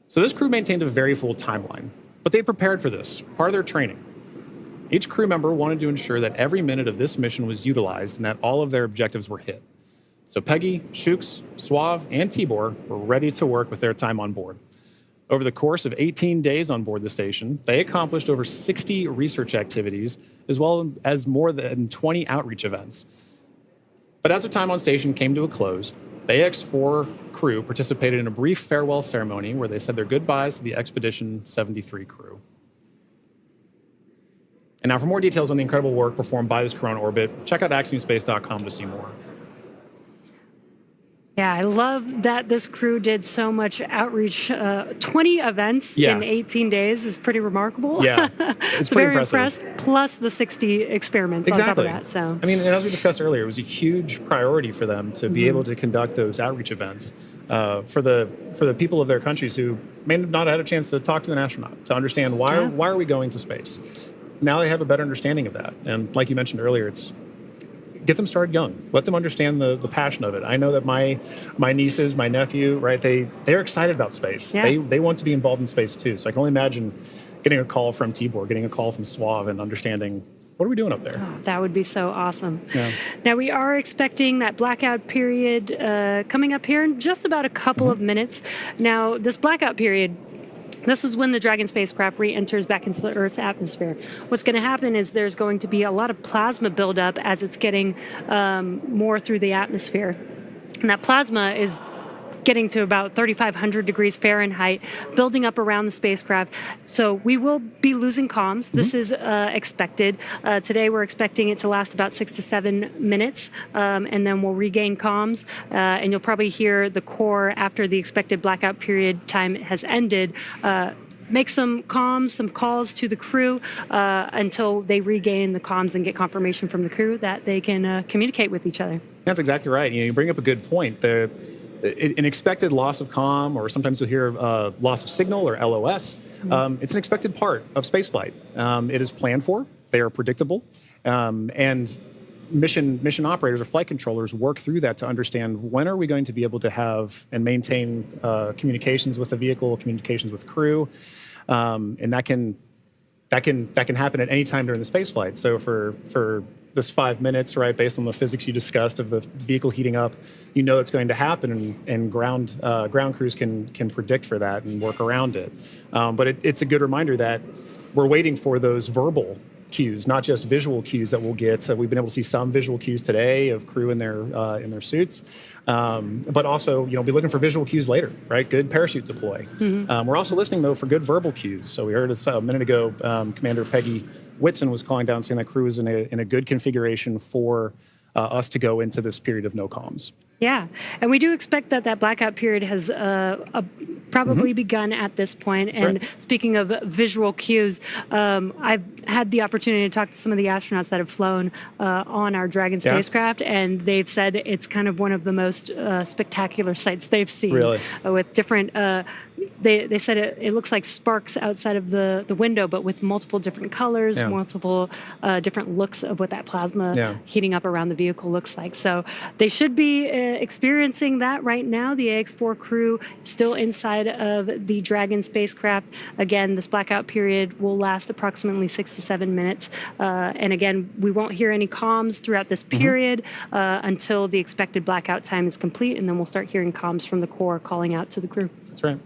So this crew maintained a very full timeline, but they prepared for this, part of their training. Each crew member wanted to ensure that every minute of this mission was utilized and that all of their objectives were hit. So Peggy, Shooks, Suave, and Tibor were ready to work with their time on board. Over the course of 18 days on board the station, they accomplished over 60 research activities, as well as more than 20 outreach events. But as their time on station came to a close, the Ax-4 crew participated in a brief farewell ceremony where they said their goodbyes to the Expedition 73 crew. And now for more details on the incredible work performed by this crew on orbit, check out axiomspace.com to see more. Yeah, I love that this crew did so much outreach. 20 events in 18 days is pretty remarkable. Yeah, it's so pretty very impressive. impressed. Plus the 60 experiments on top of that. So I mean, and as we discussed earlier, it was a huge priority for them to be able to conduct those outreach events for the people of their countries who may not have had a chance to talk to an astronaut to understand why are we going to space. Now they have a better understanding of that, and like you mentioned earlier, it's get them started young. Let them understand the passion of it. I know that my nieces, my nephew, right, they're excited about space. Yeah. They want to be involved in space too. So I can only imagine getting a call from Tibor, getting a call from Suave, and understanding what are we doing up there. Oh, that would be so awesome. Yeah. Now we are expecting that blackout period coming up here in just about a couple of minutes. Now this blackout period, this is when the Dragon spacecraft re-enters back into the Earth's atmosphere. What's going to happen is there's going to be a lot of plasma buildup as it's getting more through the atmosphere. And that plasma is getting to about 3,500 degrees Fahrenheit, building up around the spacecraft. So we will be losing comms. This is expected. Today we're expecting it to last about 6 to 7 minutes, and then we'll regain comms. And you'll probably hear the core after the expected blackout period time has ended. Make some comms, some calls to the crew until they regain the comms and get confirmation from the crew that they can communicate with each other. That's exactly right. You bring up a good point. An expected loss of comm, or sometimes you'll hear loss of signal or LOS. It's an expected part of spaceflight. It is planned for. They are predictable, and mission operators or flight controllers work through that to understand when are we going to be able to have and maintain communications with the vehicle, communications with crew, and that can happen at any time during the spaceflight. So for this 5 minutes, right, based on the physics you discussed of the vehicle heating up, you know it's going to happen, and ground crews can predict for that and work around it. But it's a good reminder that we're waiting for those verbal cues, not just visual cues that we'll get. So we've been able to see some visual cues today of crew in their suits, but also be looking for visual cues later, right? Good parachute deploy. We're also listening though for good verbal cues. So we heard a minute ago, Commander Peggy Whitson was calling down saying that crew is in a good configuration for us to go into this period of no comms. Yeah, and we do expect that blackout period has probably begun at this point. That's and right. Speaking of visual cues, I've had the opportunity to talk to some of the astronauts that have flown on our Dragon spacecraft, and they've said it's kind of one of the most spectacular sights they've seen. Really? With different, they said it looks like sparks outside of the window, but with multiple different colors, multiple different looks of what that plasma heating up around the vehicle looks like. So they should be experiencing that right now. The Ax-4 crew still inside of the Dragon spacecraft. Again, this blackout period will last approximately 6 to 7 minutes. And again, we won't hear any comms throughout this period until the expected blackout time is complete, and then we'll start hearing comms from the core calling out to the crew. That's right.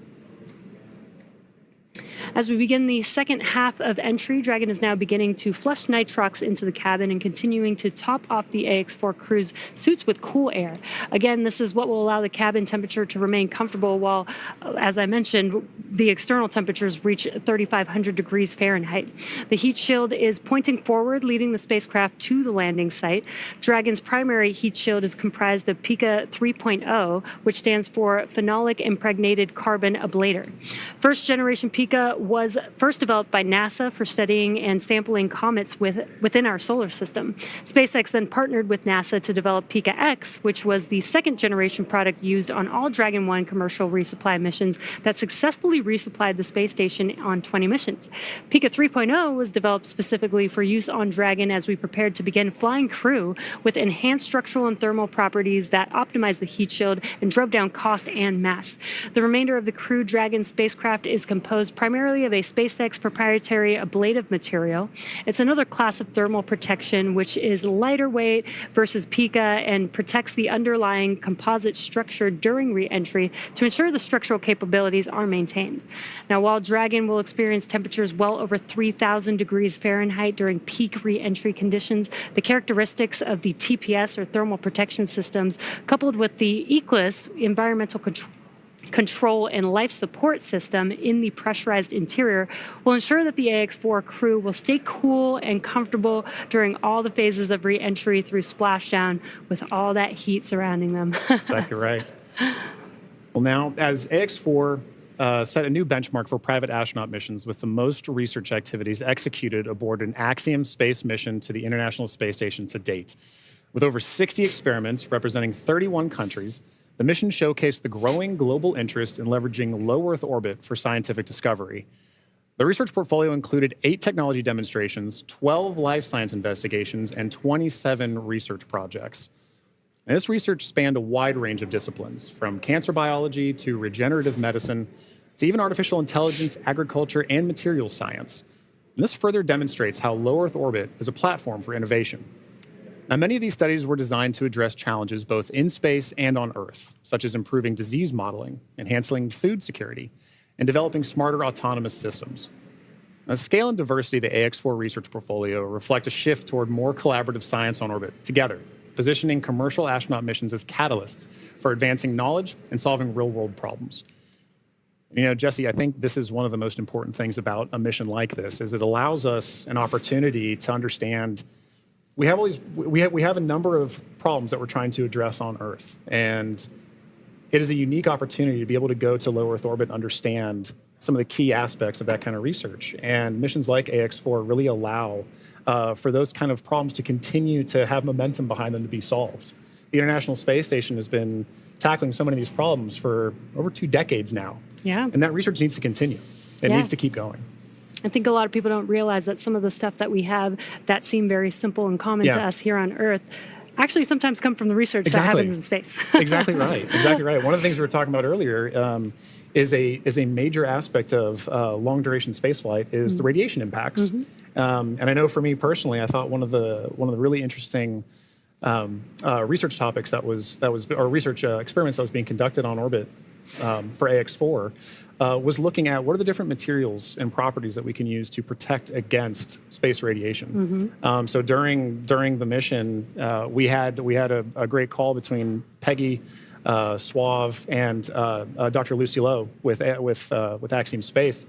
As we begin the second half of entry, Dragon is now beginning to flush nitrox into the cabin and continuing to top off the Ax-4 crew's suits with cool air. Again, this is what will allow the cabin temperature to remain comfortable while, as I mentioned, the external temperatures reach 3,500 degrees Fahrenheit. The heat shield is pointing forward, leading the spacecraft to the landing site. Dragon's primary heat shield is comprised of PICA 3.0, which stands for Phenolic Impregnated Carbon Ablator. First generation PICA was first developed by NASA for studying and sampling comets within our solar system. SpaceX then partnered with NASA to develop PICA X, which was the second generation product used on all Dragon 1 commercial resupply missions that successfully resupplied the space station on 20 missions. PICA 3.0 was developed specifically for use on Dragon as we prepared to begin flying crew with enhanced structural and thermal properties that optimized the heat shield and drove down cost and mass. The remainder of the Crew Dragon spacecraft is composed primarily of a SpaceX proprietary ablative material. It's another class of thermal protection which is lighter weight versus PICA and protects the underlying composite structure during re-entry to ensure the structural capabilities are maintained. Now, while Dragon will experience temperatures well over 3,000 degrees Fahrenheit during peak re-entry conditions, the characteristics of the TPS or thermal protection systems, coupled with the ECLIS environmental control and life support system in the pressurized interior, will ensure that the Ax-4 crew will stay cool and comfortable during all the phases of re-entry through splashdown with all that heat surrounding them. Exactly right. Well, now, as Ax-4 set a new benchmark for private astronaut missions with the most research activities executed aboard an Axiom space mission to the International Space Station to date. With over 60 experiments representing 31 countries, the mission showcased the growing global interest in leveraging low Earth orbit for scientific discovery. The research portfolio included 8 technology demonstrations, 12 life science investigations, and 27 research projects. And this research spanned a wide range of disciplines, from cancer biology to regenerative medicine to even artificial intelligence, agriculture, and materials science. And this further demonstrates how low Earth orbit is a platform for innovation. Now, many of these studies were designed to address challenges both in space and on Earth, such as improving disease modeling, enhancing food security, and developing smarter autonomous systems. Now, the scale and diversity of the Ax-4 research portfolio reflect a shift toward more collaborative science on orbit together, positioning commercial astronaut missions as catalysts for advancing knowledge and solving real-world problems. You know, Jesse, I think this is one of the most important things about a mission like this, is it allows us an opportunity to understand we have a number of problems that we're trying to address on Earth, and it is a unique opportunity to be able to go to low Earth orbit and understand some of the key aspects of that kind of research. And missions like Ax-4 really allow for those kind of problems to continue to have momentum behind them to be solved. The International Space Station has been tackling so many of these problems for over 2 decades now. Yeah. And that research needs to continue. It needs to keep going. I think a lot of people don't realize that some of the stuff that we have that seem very simple and common to us here on Earth actually sometimes come from the research that happens in space. Exactly right. Exactly right. One of the things we were talking about earlier is a major aspect of long duration spaceflight is the radiation impacts. And I know for me personally, I thought one of the really interesting research topics or research experiments that was being conducted on orbit for Ax-4 was looking at what are the different materials and properties that we can use to protect against space radiation. So during the mission, we had a great call between Peggy Suave and Dr. Lucy Lowe with Axiom Space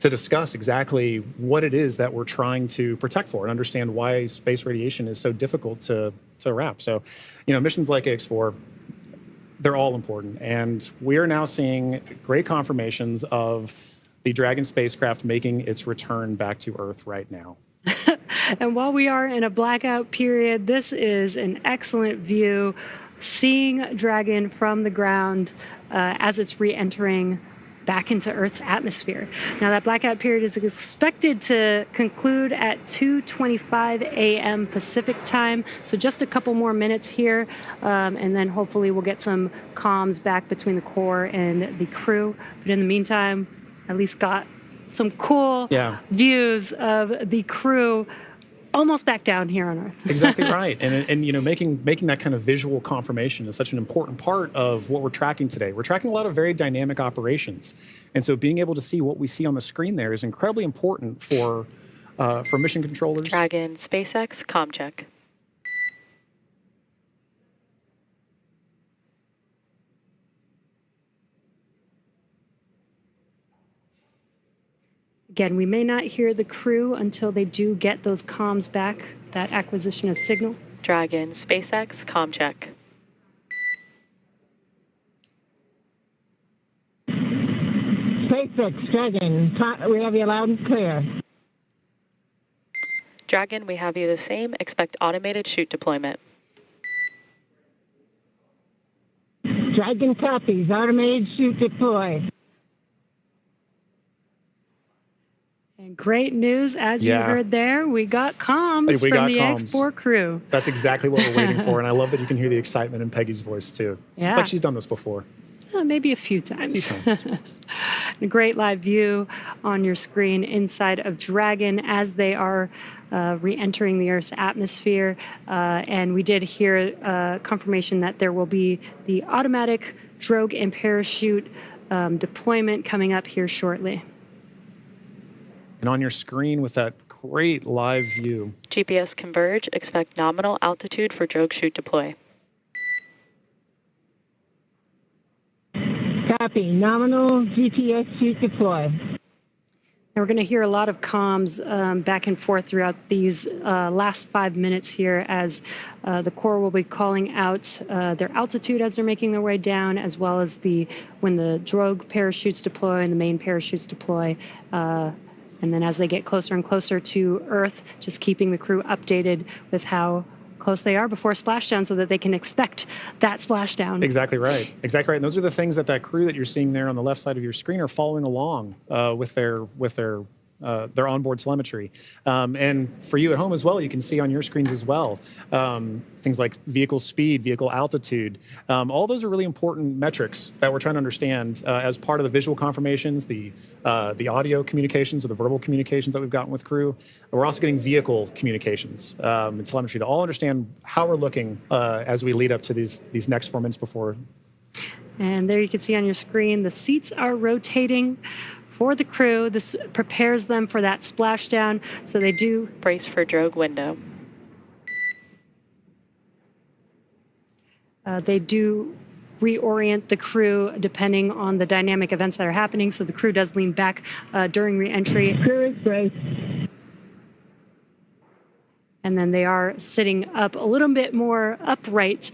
to discuss exactly what it is that we're trying to protect for and understand why space radiation is so difficult to wrap. So, you know, missions like Ax-4, they're all important. And we are now seeing great confirmations of the Dragon spacecraft making its return back to Earth right now. And while we are in a blackout period, this is an excellent view, seeing Dragon from the ground as it's re-entering back into Earth's atmosphere. Now, that blackout period is expected to conclude at 2:25 a.m. Pacific time, so just a couple more minutes here, and then hopefully we'll get some comms back between the core and the crew. But in the meantime, at least got some cool views of the crew almost back down here on Earth. Exactly right. And you know, making that kind of visual confirmation is such an important part of what we're tracking today. We're tracking a lot of very dynamic operations. And so being able to see what we see on the screen there is incredibly important for mission controllers. Dragon, SpaceX, comm check. Again, we may not hear the crew until they do get those comms back, that acquisition of signal. Dragon, SpaceX, comm check. SpaceX, Dragon, we have you loud and clear. Dragon, we have you the same. Expect automated chute deployment. Dragon copies, automated chute deploy. And great news, as you heard there, we got comms from the Ax-4 crew. That's exactly what we're waiting for, and I love that you can hear the excitement in Peggy's voice, too. Yeah. It's like she's done this before. Maybe a few times. A great live view on your screen inside of Dragon as they are re-entering the Earth's atmosphere. And we did hear confirmation that there will be the automatic drogue and parachute deployment coming up here shortly. And on your screen with that great live view. GPS converge. Expect nominal altitude for drogue chute deploy. Copy. Nominal GPS chute deploy. And we're going to hear a lot of comms back and forth throughout these last 5 minutes here as the Corps will be calling out their altitude as they're making their way down, as well as when the drogue parachutes deploy and the main parachutes deploy. And then as they get closer and closer to Earth, just keeping the crew updated with how close they are before splashdown so that they can expect that splashdown. Exactly right. Exactly right. And those are the things that crew that you're seeing there on the left side of your screen are following along with their onboard telemetry. And for you at home as well, you can see on your screens as well, things like vehicle speed, vehicle altitude. All those are really important metrics that we're trying to understand as part of the visual confirmations, the audio communications or the verbal communications that we've gotten with crew. We're also getting vehicle communications and telemetry to all understand how we're looking as we lead up to these next 4 minutes before. And there you can see on your screen, the seats are rotating for the crew. This prepares them for that splashdown, so they do brace for drogue window. They do reorient the crew depending on the dynamic events that are happening, so the crew does lean back during re-entry. Crew is braced. And then they are sitting up a little bit more upright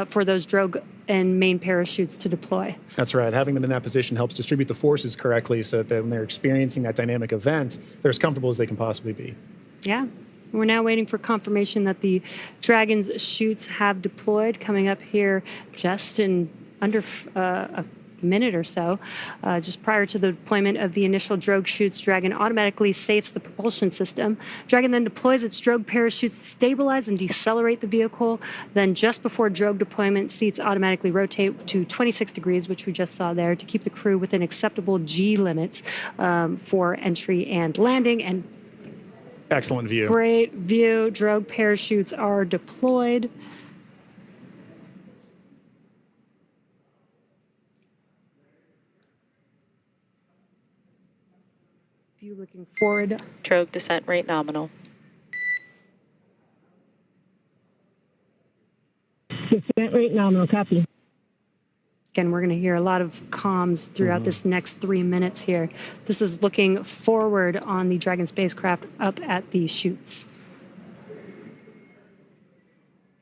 for those drogue and main parachutes to deploy. That's right. Having them in that position helps distribute the forces correctly so that when they're experiencing that dynamic event, they're as comfortable as they can possibly be. Yeah. We're now waiting for confirmation that the Dragon's chutes have deployed, coming up here just in under a minute or so. Just prior to the deployment of the initial drogue chutes, Dragon automatically safes the propulsion system. Dragon then deploys its drogue parachutes to stabilize and decelerate the vehicle. Then just before drogue deployment, seats automatically rotate to 26 degrees, which we just saw there, to keep the crew within acceptable G limits for entry and landing. And excellent view. Great view. Drogue parachutes are deployed. View looking forward. Drogue descent rate nominal. Descent rate nominal, copy. Again, we're going to hear a lot of comms throughout this next 3 minutes here. This is looking forward on the Dragon spacecraft up at the chutes.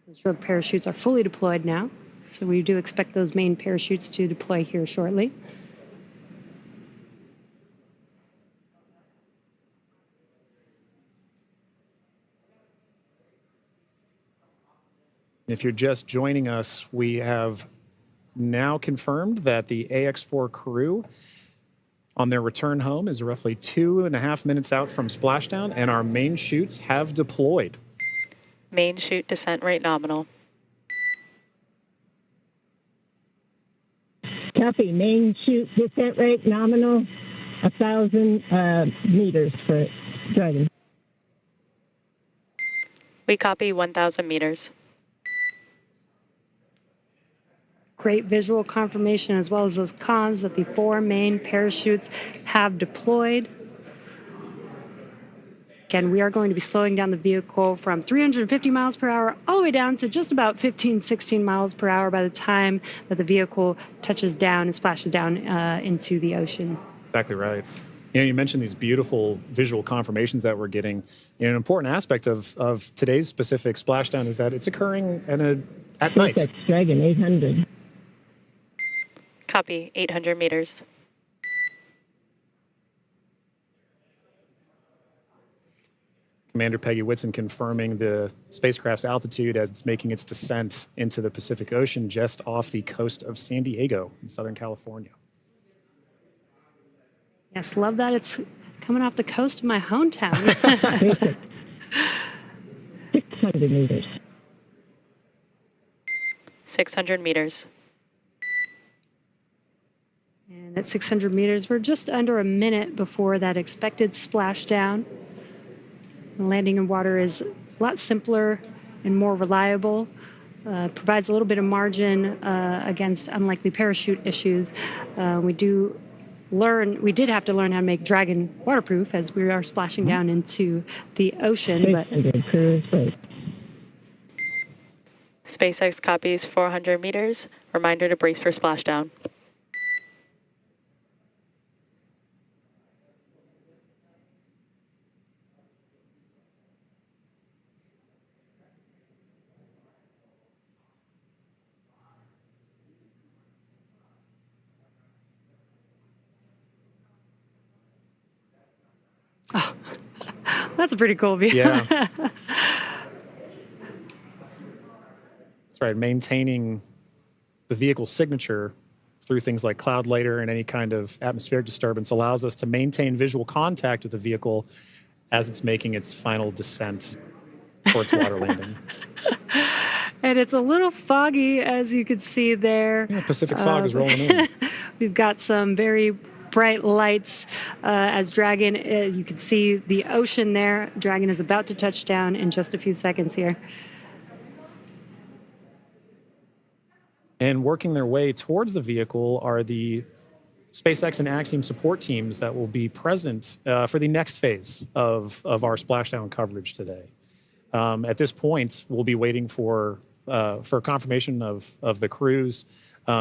Those drogue parachutes are fully deployed now, so we do expect those main parachutes to deploy here shortly. If you're just joining us, we have now confirmed that the Ax-4 crew on their return home is roughly 2.5 minutes out from splashdown, and our main chutes have deployed. Main chute descent rate nominal. Copy. Main chute descent rate nominal, 1,000 meters for Dragon. We copy 1,000 meters. Great visual confirmation as well as those comms that the 4 main parachutes have deployed. Again, we are going to be slowing down the vehicle from 350 miles per hour all the way down to just about 15, 16 miles per hour by the time that the vehicle touches down and splashes down into the ocean. Exactly right. You mentioned these beautiful visual confirmations that we're getting. An important aspect of today's specific splashdown is that it's occurring at night. That's Dragon 800. Copy 800 meters. Commander Peggy Whitson confirming the spacecraft's altitude as it's making its descent into the Pacific Ocean just off the coast of San Diego in Southern California. Yes, love that it's coming off the coast of my hometown. 600 meters. 600 meters. And at 600 meters, we're just under a minute before that expected splashdown. The landing in water is a lot simpler and more reliable. Provides a little bit of margin against unlikely parachute issues. We did have to learn how to make Dragon waterproof as we are splashing down into the ocean. But SpaceX copies 400 meters. Reminder to brace for splashdown. Oh, that's a pretty cool view. Yeah. That's right. Maintaining the vehicle's signature through things like cloud layer and any kind of atmospheric disturbance allows us to maintain visual contact with the vehicle as it's making its final descent towards water landing. And it's a little foggy, as you can see there. Yeah, Pacific fog is rolling in. We've got some very bright lights as Dragon, you can see the ocean there. Dragon is about to touch down in just a few seconds here. And working their way towards the vehicle are the SpaceX and Axiom support teams that will be present for the next phase of our splashdown coverage today. At this point, we'll be waiting for confirmation of the crew's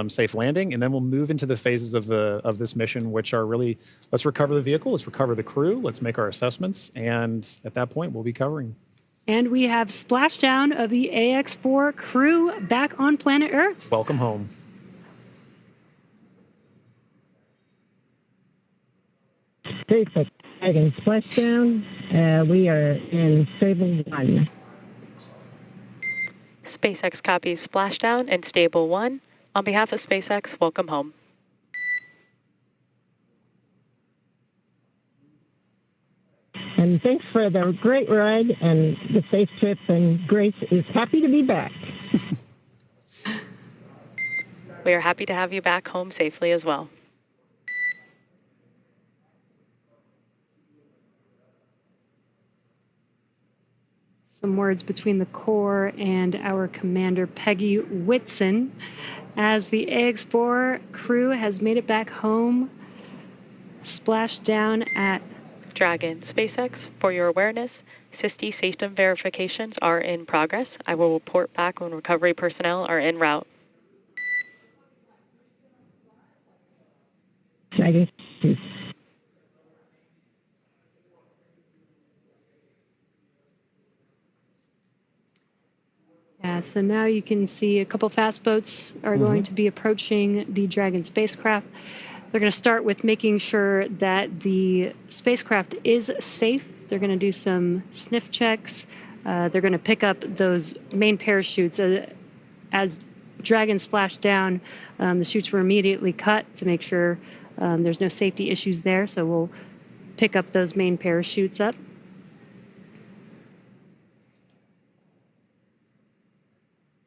safe landing, and then we'll move into the phases of this mission, which are really, let's recover the vehicle, let's recover the crew, let's make our assessments, and at that point, we'll be covering. And we have splashdown of the Ax-4 crew back on planet Earth. Welcome home. SpaceX Dragon splashdown. We are in Stable 1. SpaceX copies splashdown in Stable 1. On behalf of SpaceX, welcome home. And thanks for the great ride and the safe trip, and Grace is happy to be back. We are happy to have you back home safely as well. Some words between the Corps and our commander, Peggy Whitson, as the Ax-4 crew has made it back home, splashed down at Dragon. SpaceX, for your awareness, SISTI system verifications are in progress. I will report back when recovery personnel are en route. Dragon. Yeah, so now you can see a couple fast boats are going to be approaching the Dragon spacecraft. They're going to start with making sure that the spacecraft is safe. They're going to do some sniff checks. They're going to pick up those main parachutes. As Dragon splashed down, the chutes were immediately cut to make sure there's no safety issues there. So we'll pick up those main parachutes up.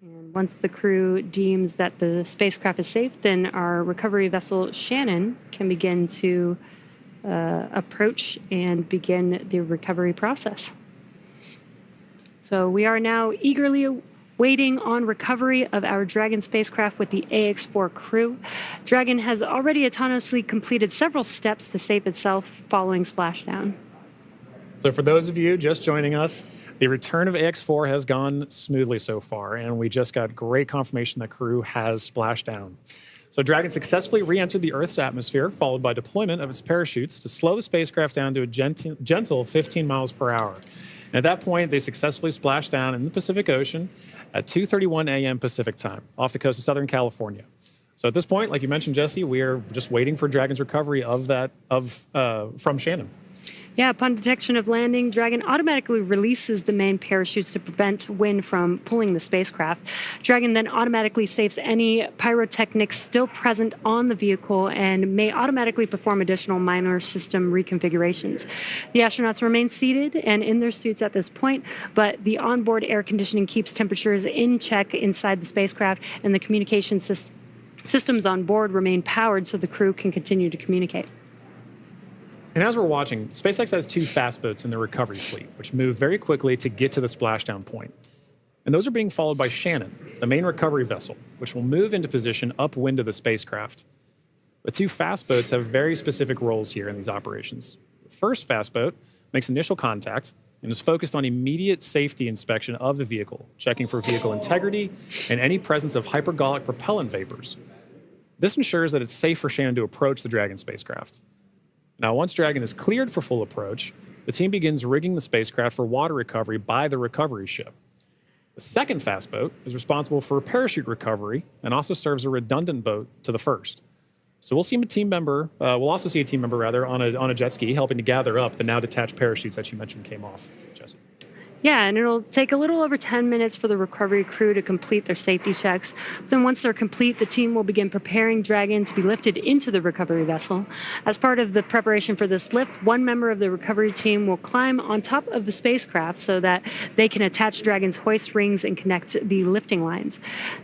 And once the crew deems that the spacecraft is safe, then our recovery vessel Shannon can begin to approach and begin the recovery process. So we are now eagerly waiting on recovery of our Dragon spacecraft with the Ax-4 crew. Dragon has already autonomously completed several steps to save itself following splashdown. So for those of you just joining us, the return of Ax-4 has gone smoothly so far, and we just got great confirmation that crew has splashed down. So Dragon successfully re-entered the Earth's atmosphere, followed by deployment of its parachutes to slow the spacecraft down to a gentle 15 miles per hour. And at that point, they successfully splashed down in the Pacific Ocean at 2:31 a.m. Pacific time, off the coast of Southern California. So at this point, like you mentioned, Jesse, we are just waiting for Dragon's recovery from Shannon. Yeah, upon detection of landing, Dragon automatically releases the main parachutes to prevent wind from pulling the spacecraft. Dragon then automatically saves any pyrotechnics still present on the vehicle and may automatically perform additional minor system reconfigurations. The astronauts remain seated and in their suits at this point, but the onboard air conditioning keeps temperatures in check inside the spacecraft, and the communication systems on board remain powered so the crew can continue to communicate. And as we're watching, SpaceX has 2 fast boats in their recovery fleet, which move very quickly to get to the splashdown point. And those are being followed by Shannon, the main recovery vessel, which will move into position upwind of the spacecraft. The 2 fast boats have very specific roles here in these operations. The first fast boat makes initial contact and is focused on immediate safety inspection of the vehicle, checking for vehicle integrity and any presence of hypergolic propellant vapors. This ensures that it's safe for Shannon to approach the Dragon spacecraft. Now, once Dragon is cleared for full approach, the team begins rigging the spacecraft for water recovery by the recovery ship. The second fast boat is responsible for parachute recovery and also serves a redundant boat to the first. So we'll also see a team member on a jet ski helping to gather up the now detached parachutes that you mentioned came off, Jesse. Yeah, and it'll take a little over 10 minutes for the recovery crew to complete their safety checks. Then once they're complete, the team will begin preparing Dragon to be lifted into the recovery vessel. As part of the preparation for this lift, one member of the recovery team will climb on top of the spacecraft so that they can attach Dragon's hoist rings and connect the lifting lines.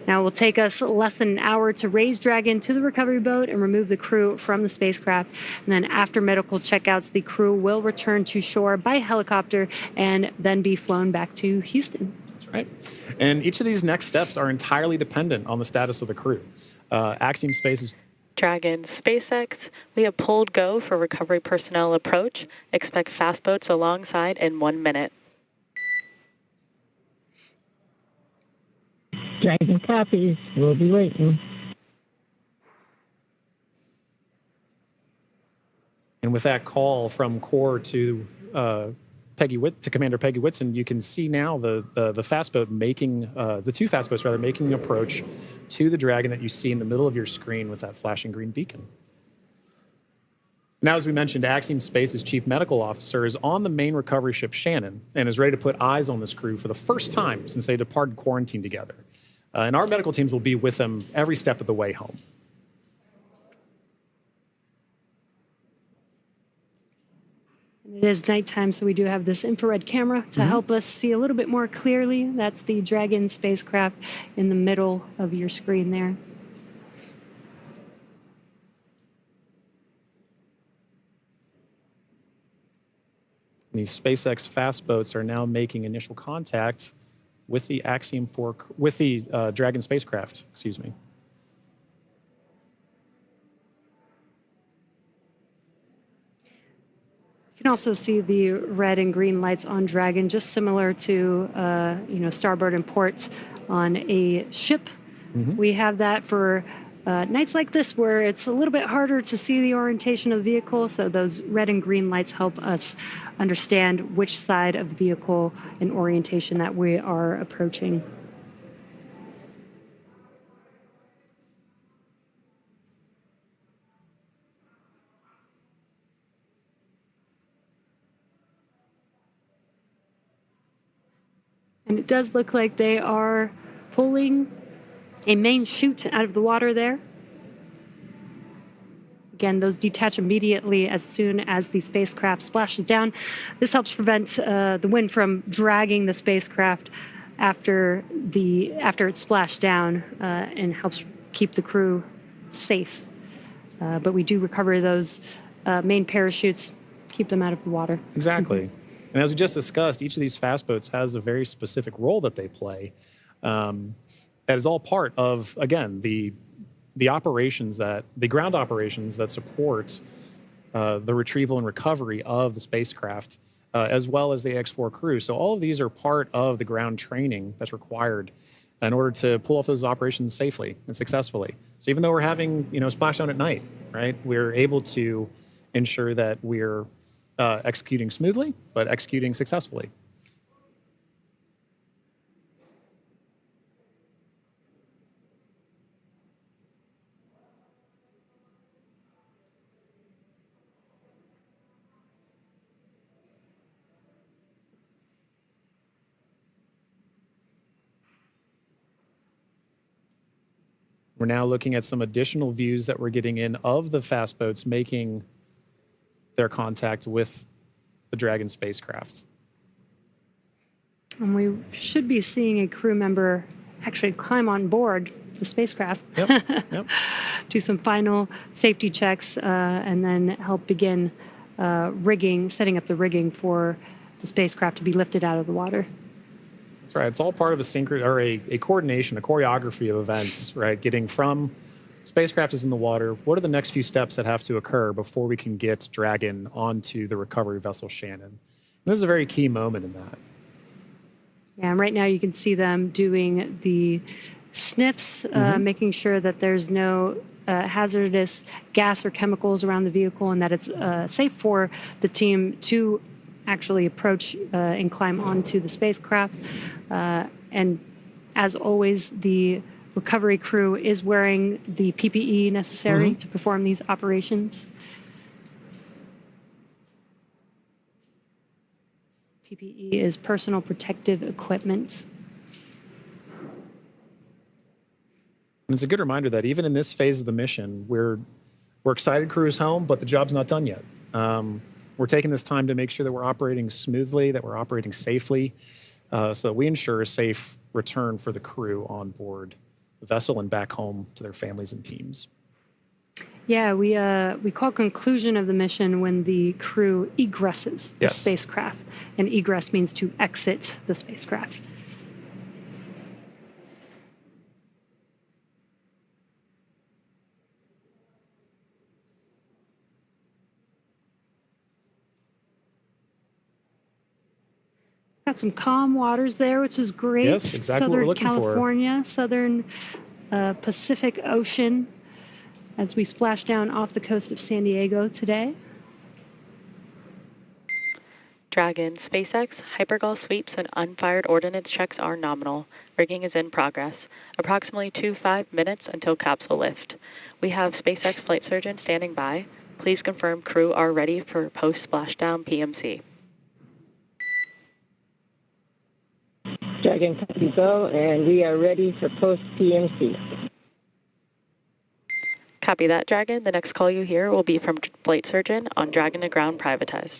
Now, it will take us less than an hour to raise Dragon to the recovery boat and remove the crew from the spacecraft. And then after medical checkouts, the crew will return to shore by helicopter and then be flown back to Houston. That's right. And each of these next steps are entirely dependent on the status of the crew. Axiom Space's Dragon SpaceX, we have pulled go for recovery personnel approach. Expect fast boats alongside in 1 minute. Dragon copies. We'll be waiting. And with that call from Core to Commander Peggy Whitson, you can see now the fast boat making the 2 fast boats making an approach to the Dragon that you see in the middle of your screen with that flashing green beacon. Now, as we mentioned, Axiom Space's chief medical officer is on the main recovery ship Shannon and is ready to put eyes on this crew for the first time since they departed quarantine together. And our medical teams will be with them every step of the way home. It is nighttime, so we do have this infrared camera to help us see a little bit more clearly. That's the Dragon spacecraft in the middle of your screen there. These SpaceX fast boats are now making initial contact with the Dragon spacecraft, excuse me. You can also see the red and green lights on Dragon, just similar to starboard and port on a ship. We have that for nights like this where it's a little bit harder to see the orientation of the vehicle, so those red and green lights help us understand which side of the vehicle and orientation that we are approaching. And it does look like they are pulling a main chute out of the water there. Again, those detach immediately as soon as the spacecraft splashes down. This helps prevent the wind from dragging the spacecraft after it's splashed down and helps keep the crew safe. But we do recover those main parachutes, keep them out of the water. Exactly. And as we just discussed, each of these fast boats has a very specific role that they play. That is all part of, again, the ground operations that support the retrieval and recovery of the spacecraft, as well as the Ax-4 crew. So all of these are part of the ground training that's required in order to pull off those operations safely and successfully. So even though we're having, splashdown at night, right, we're able to ensure that we're executing smoothly, but executing successfully. We're now looking at some additional views that we're getting in of the fast boats making their contact with the Dragon spacecraft. And we should be seeing a crew member actually climb on board the spacecraft, Yep. do some final safety checks, and then help begin setting up the rigging for the spacecraft to be lifted out of the water. That's right. It's all part of a coordination, a choreography of events, right? Getting from spacecraft is in the water. What are the next few steps that have to occur before we can get Dragon onto the recovery vessel Shannon? And this is a very key moment in that. Yeah, and right now you can see them doing the sniffs, making sure that there's no hazardous gas or chemicals around the vehicle and that it's safe for the team to actually approach and climb onto the spacecraft. And as always, the recovery crew is wearing the PPE necessary to perform these operations. PPE is personal protective equipment. And it's a good reminder that even in this phase of the mission, we're excited crew is home, but the job's not done yet. We're taking this time to make sure that we're operating smoothly, that we're operating safely, so that we ensure a safe return for the crew on board the vessel and back home to their families and teams. Yeah, we call conclusion of the mission when the crew egresses the spacecraft. And egress means to exit the spacecraft. Got some calm waters there, which is great. Yes, exactly what we're looking for. Southern California, Southern Pacific Ocean, as we splash down off the coast of San Diego today. Dragon, SpaceX, hypergol sweeps, and unfired ordnance checks are nominal. Rigging is in progress. Approximately 5 minutes until capsule lift. We have SpaceX flight surgeon standing by. Please confirm crew are ready for post-splashdown PMC. Dragon, copy go, and we are ready for post-PMC. Copy that, Dragon. The next call you hear will be from flight surgeon on Dragon to ground privatized.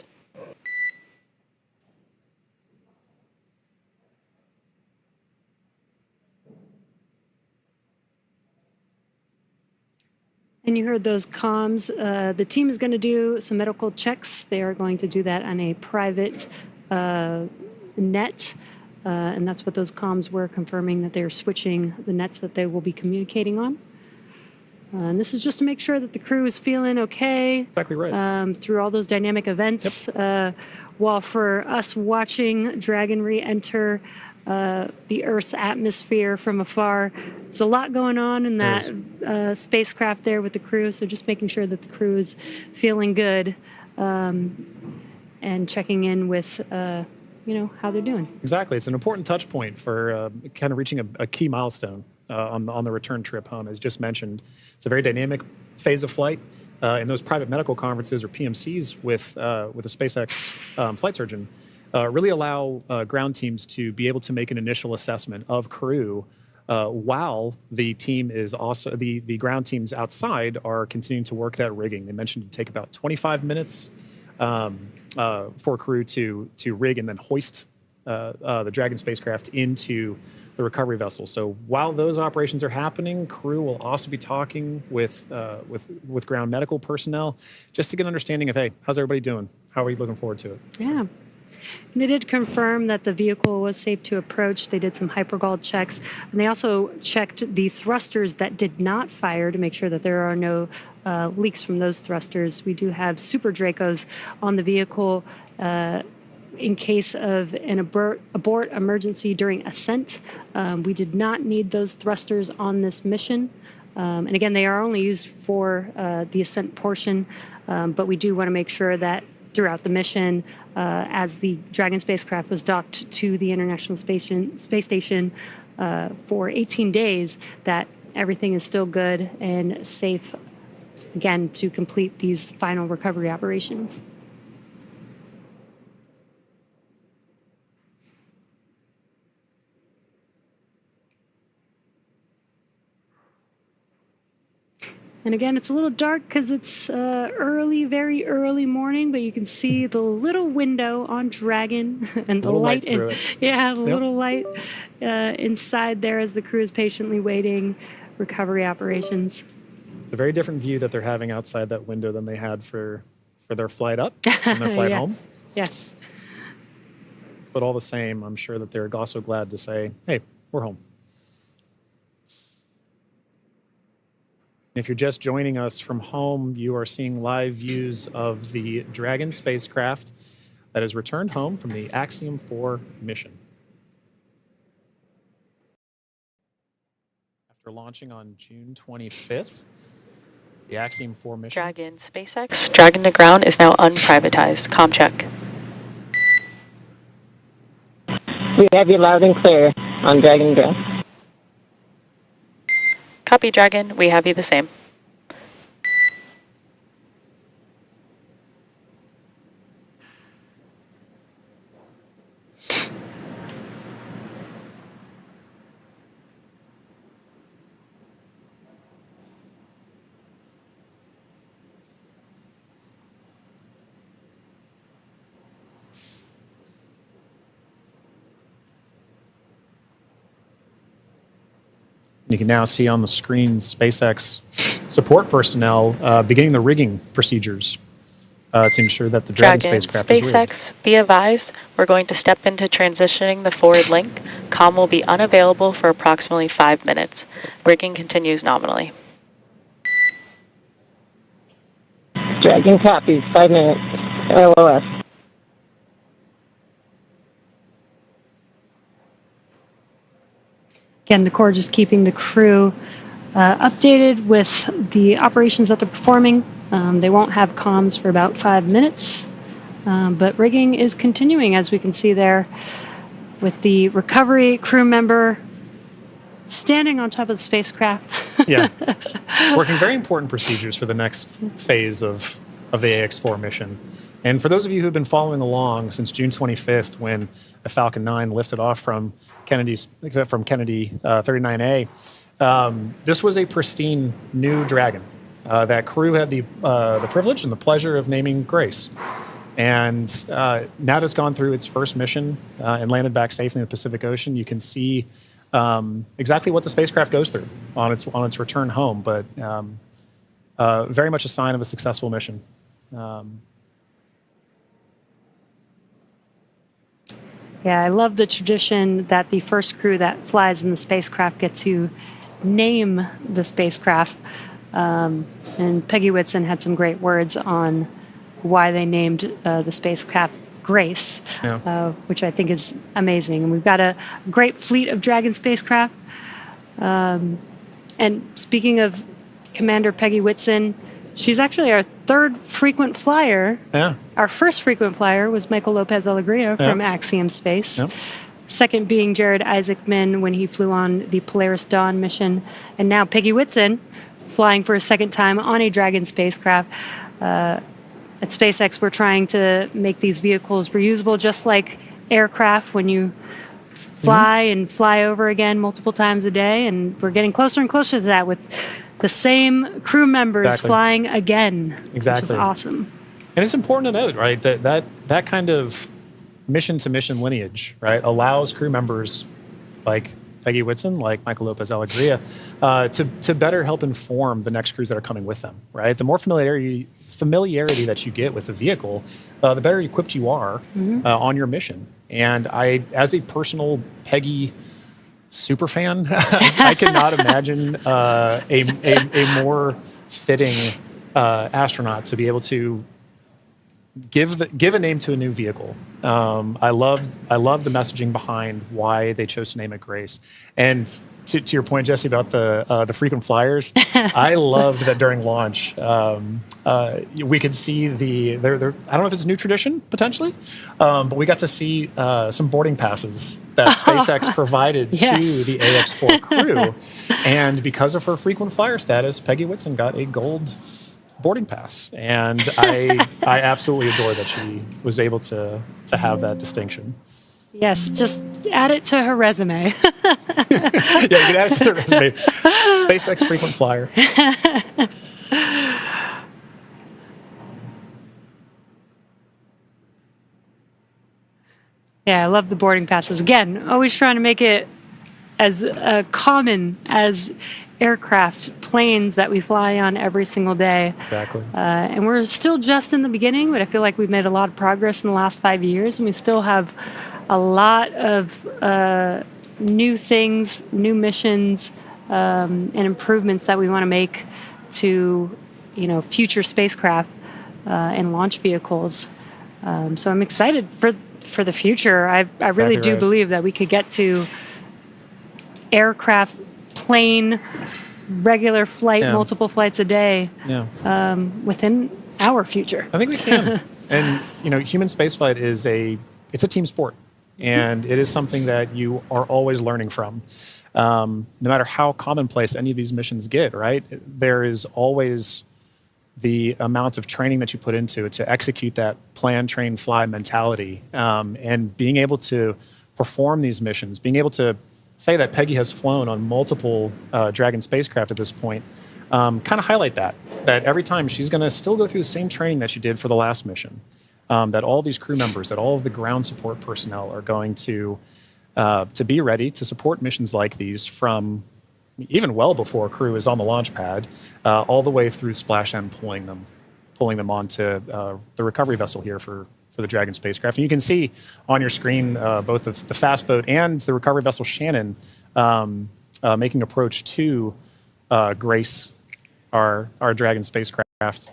And you heard those comms. The team is going to do some medical checks. They are going to do that on a private net. And that's what those comms were, confirming that they're switching the nets that they will be communicating on. And this is just to make sure that the crew is feeling okay. Exactly right. Through all those dynamic events. Yep. While for us watching Dragon re-enter the Earth's atmosphere from afar, there's a lot going on in that spacecraft there with the crew. So just making sure that the crew is feeling good and checking in with how they're doing. Exactly. It's an important touch point for kind of reaching a key milestone on the return trip home. As just mentioned, it's a very dynamic phase of flight. And those private medical conferences or PMCs with a SpaceX flight surgeon really allow ground teams to be able to make an initial assessment of crew while the team is also, the ground teams outside are continuing to work that rigging. They mentioned it would take about 25 minutes for crew to rig and then hoist the Dragon spacecraft into the recovery vessel. So while those operations are happening, crew will also be talking with ground medical personnel just to get an understanding of, hey, how's everybody doing? How are you looking forward to it? Yeah. And they did confirm that the vehicle was safe to approach. They did some hypergol checks, and they also checked the thrusters that did not fire to make sure that there are no leaks from those thrusters. We do have Super Dracos on the vehicle in case of an abort emergency during ascent. We did not need those thrusters on this mission. And again, they are only used for the ascent portion, but we do want to make sure that throughout the mission, as the Dragon spacecraft was docked to the International Space Station for 18 days, that everything is still good and safe, again, to complete these final recovery operations. And again, it's a little dark because it's early, very early morning, but you can see the little window on Dragon and the light. Yeah, the little light inside there as the crew is patiently waiting recovery operations. It's a very different view that they're having outside that window than they had for their flight up and their flight home. Yes. But all the same, I'm sure that they're also glad to say, hey, we're home. If you're just joining us from home, you are seeing live views of the Dragon spacecraft that has returned home from the Axiom-4 mission. After launching on June 25th, the Axiom-4 mission... Dragon SpaceX, Dragon to ground is now unprivatized. Com check. We have you loud and clear on Dragon ground. Copy, Dragon. We have you the same. You can now see on the screen SpaceX support personnel beginning the rigging procedures to ensure that the Dragon spacecraft is rigged. SpaceX, be advised, we're going to step into transitioning the forward link. COM will be unavailable for approximately 5 minutes. Rigging continues nominally. Dragon copies, 5 minutes. LOS. Again, the Corps just keeping the crew updated with the operations that they're performing. They won't have comms for about 5 minutes, but rigging is continuing, as we can see there, with the recovery crew member standing on top of the spacecraft. Yeah, working very important procedures for the next phase of the Ax-4 mission. And for those of you who have been following along since June 25th, when a Falcon 9 lifted off from Kennedy 39A, this was a pristine new Dragon. That crew had the privilege and the pleasure of naming Grace. And now that it's gone through its first mission and landed back safely in the Pacific Ocean, you can see exactly what the spacecraft goes through on its return home, but very much a sign of a successful mission. Yeah, I love the tradition that the first crew that flies in the spacecraft get to name the spacecraft. And Peggy Whitson had some great words on why they named the spacecraft Grace, which I think is amazing. And we've got a great fleet of Dragon spacecraft. And speaking of Commander Peggy Whitson, she's actually our third frequent flyer. Yeah. Our first frequent flyer was Michael Lopez Alegria from Axiom Space. Yep. Second being Jared Isaacman when he flew on the Polaris Dawn mission. And now Peggy Whitson flying for a second time on a Dragon spacecraft. At SpaceX, we're trying to make these vehicles reusable, just like aircraft when you fly and fly over again multiple times a day. And we're getting closer and closer to that with the same crew members flying again, which is awesome. And it's important to note, right, that kind of mission-to-mission lineage, right, allows crew members like Peggy Whitson, like Michael Lopez Alegria, to better help inform the next crews that are coming with them, right? The more familiarity familiarity that you get with the vehicle, the better equipped you are on your mission. And I, as a personal Peggy super fan, I cannot imagine a more fitting astronaut to be able to give a name to a new vehicle. I love the messaging behind why they chose to name it Grace. And to your point, Jesse, about the frequent flyers, I loved that during launch we could see I don't know if it's a new tradition potentially, but we got to see some boarding passes that SpaceX provided to the Ax-4 crew, and because of her frequent flyer status, Peggy Whitson got a gold boarding pass, and I absolutely adore that she was able to have that distinction. Yes, just add it to her resume. Yeah, you can add it to the resume. SpaceX frequent flyer. Yeah, I love the boarding passes. Again, always trying to make it as common as aircraft, planes that we fly on every single day. Exactly. And we're still just in the beginning, but I feel like we've made a lot of progress in the last 5 years, and we still have a lot of new things, new missions, and improvements that we want to make to, future spacecraft and launch vehicles. So I'm excited for the future. I really do believe that we could get to aircraft, plane, regular flight, multiple flights a day within our future. I think we can. And human spaceflight is it's a team sport, and it is something that you are always learning from. No matter how commonplace any of these missions get, right? There is always the amount of training that you put into it to execute that plan, train, fly mentality, and being able to perform these missions, being able to say that Peggy has flown on multiple Dragon spacecraft at this point, kind of highlight that every time she's going to still go through the same training that she did for the last mission, that all these crew members, that all of the ground support personnel are going to be ready to support missions like these from even well before crew is on the launch pad, all the way through Splashdown, pulling them onto the recovery vessel here for the Dragon spacecraft. And you can see on your screen both the fast boat and the recovery vessel Shannon making approach to Grace, our Dragon spacecraft.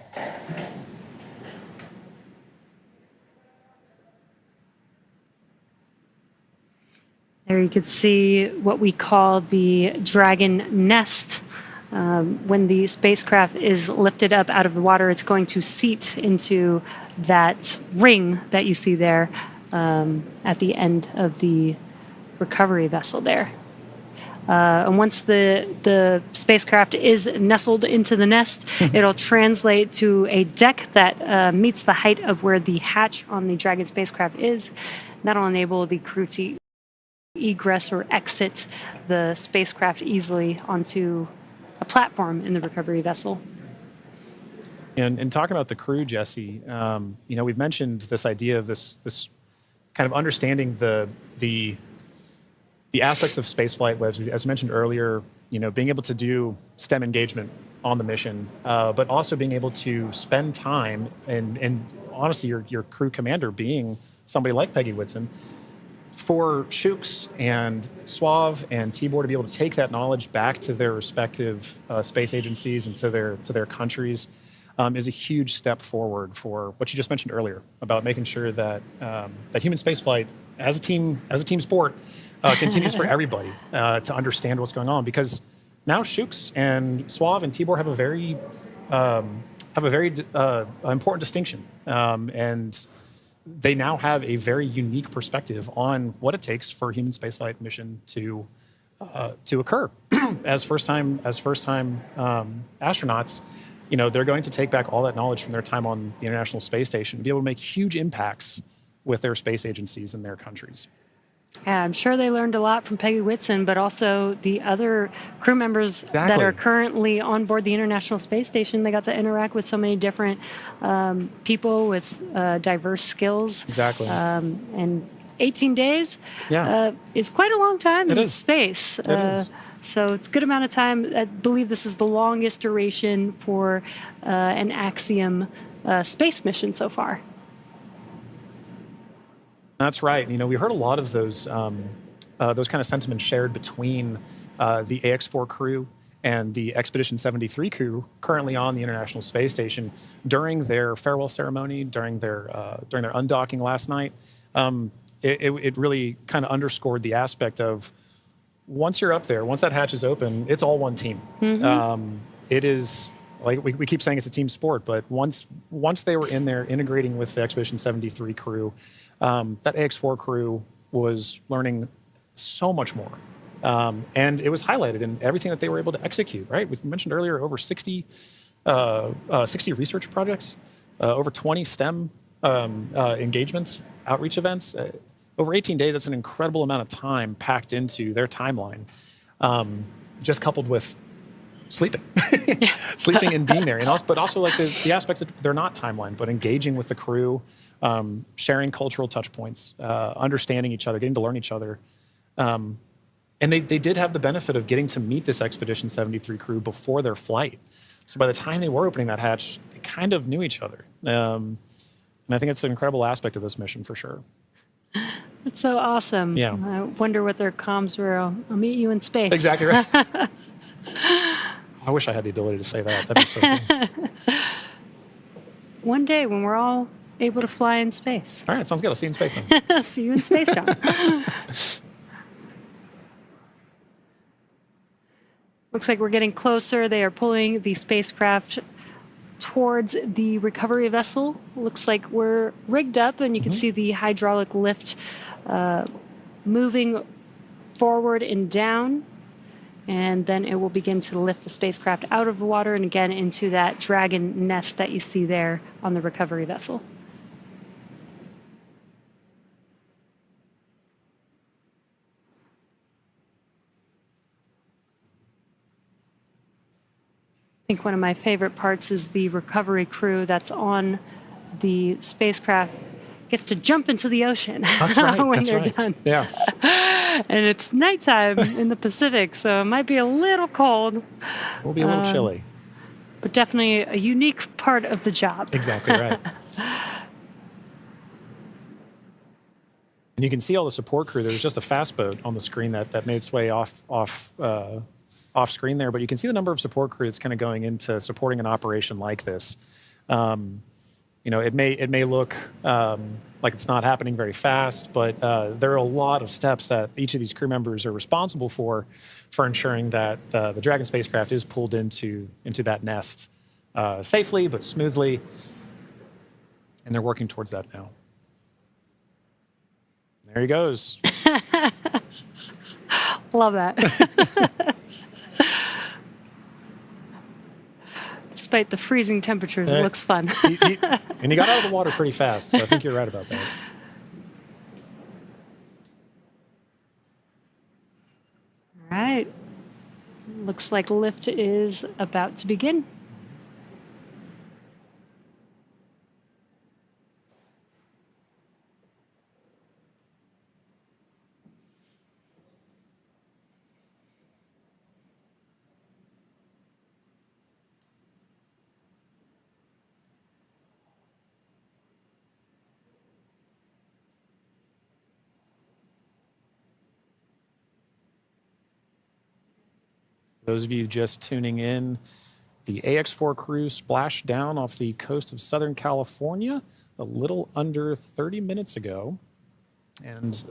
There you could see what we call the Dragon nest. When the spacecraft is lifted up out of the water, it's going to seat into that ring that you see there at the end of the recovery vessel there. And once the spacecraft is nestled into the nest, it'll translate to a deck that meets the height of where the hatch on the Dragon spacecraft is. That'll enable the crew to egress or exit the spacecraft easily onto a platform in the recovery vessel. And talking about the crew, Jesse, we've mentioned this idea of this kind of understanding the aspects of spaceflight, as mentioned earlier, being able to do STEM engagement on the mission, but also being able to spend time and honestly, your crew commander being somebody like Peggy Whitson. For Shooks and Suave and Tibor to be able to take that knowledge back to their respective space agencies and to their countries is a huge step forward for what you just mentioned earlier about making sure that that human spaceflight as a team sport continues for everybody to understand what's going on, because now Shooks and Suave and Tibor have a very important distinction, and they now have a very unique perspective on what it takes for a human spaceflight mission to occur. as first time astronauts, they're going to take back all that knowledge from their time on the International Space Station and be able to make huge impacts with their space agencies in their countries. Yeah, I'm sure they learned a lot from Peggy Whitson, but also the other crew members that are currently on board the International Space Station. They got to interact with so many different people with diverse skills. Exactly. And 18 days is quite a long time in space. It is. So it's a good amount of time. I believe this is the longest duration for an Axiom space mission so far. That's right. We heard a lot of those kind of sentiments shared between the Ax-4 crew and the Expedition 73 crew currently on the International Space Station during their farewell ceremony, during their undocking last night. It really kind of underscored the aspect of once you're up there, once that hatch is open, it's all one team. It is, like we keep saying, it's a team sport, but once they were in there integrating with the Expedition 73 crew, that Ax-4 crew was learning so much more. And it was highlighted in everything that they were able to execute, right? We mentioned earlier over 60 research projects, over 20 STEM engagements, outreach events. Over 18 days, that's an incredible amount of time packed into their timeline, just coupled with sleeping, sleeping and being there. But also like the aspects that they're not timeline, but engaging with the crew, sharing cultural touch points, understanding each other, getting to learn each other. And they did have the benefit of getting to meet this Expedition 73 crew before their flight. So by the time they were opening that hatch, they kind of knew each other. And I think it's an incredible aspect of this mission for sure. That's so awesome. Yeah. I wonder what their comms were. I'll meet you in space. Exactly right. I wish I had the ability to say that. That'd be so cool. One day when we're all able to fly in space. All right, sounds good. I'll see you in space then. See you in space, John. Looks like we're getting closer. They are pulling the spacecraft towards the recovery vessel. Looks like we're rigged up, and you can see the hydraulic lift moving forward and down. And then it will begin to lift the spacecraft out of the water and again into that Dragon nest that you see there on the recovery vessel. I think one of my favorite parts is the recovery crew that's on the spacecraft gets to jump into the ocean when they're done. Yeah. And it's nighttime in the Pacific, so it might be a little cold. We'll be a little chilly. But definitely a unique part of the job. Exactly right. And you can see all the support crew. There was just a fast boat on the screen that made its way off screen there, but you can see the number of support crew that's kind of going into supporting an operation like this. It may look like it's not happening very fast, but there are a lot of steps that each of these crew members are responsible for ensuring that the Dragon spacecraft is pulled into that nest safely but smoothly, and they're working towards that now. There he goes. Love that. Despite the freezing temperatures, it looks fun. And he got out of the water pretty fast, so I think you're right about that. All right. Looks like lift is about to begin. Those of you just tuning in, the Ax-4 crew splashed down off the coast of Southern California a little under 30 minutes ago. And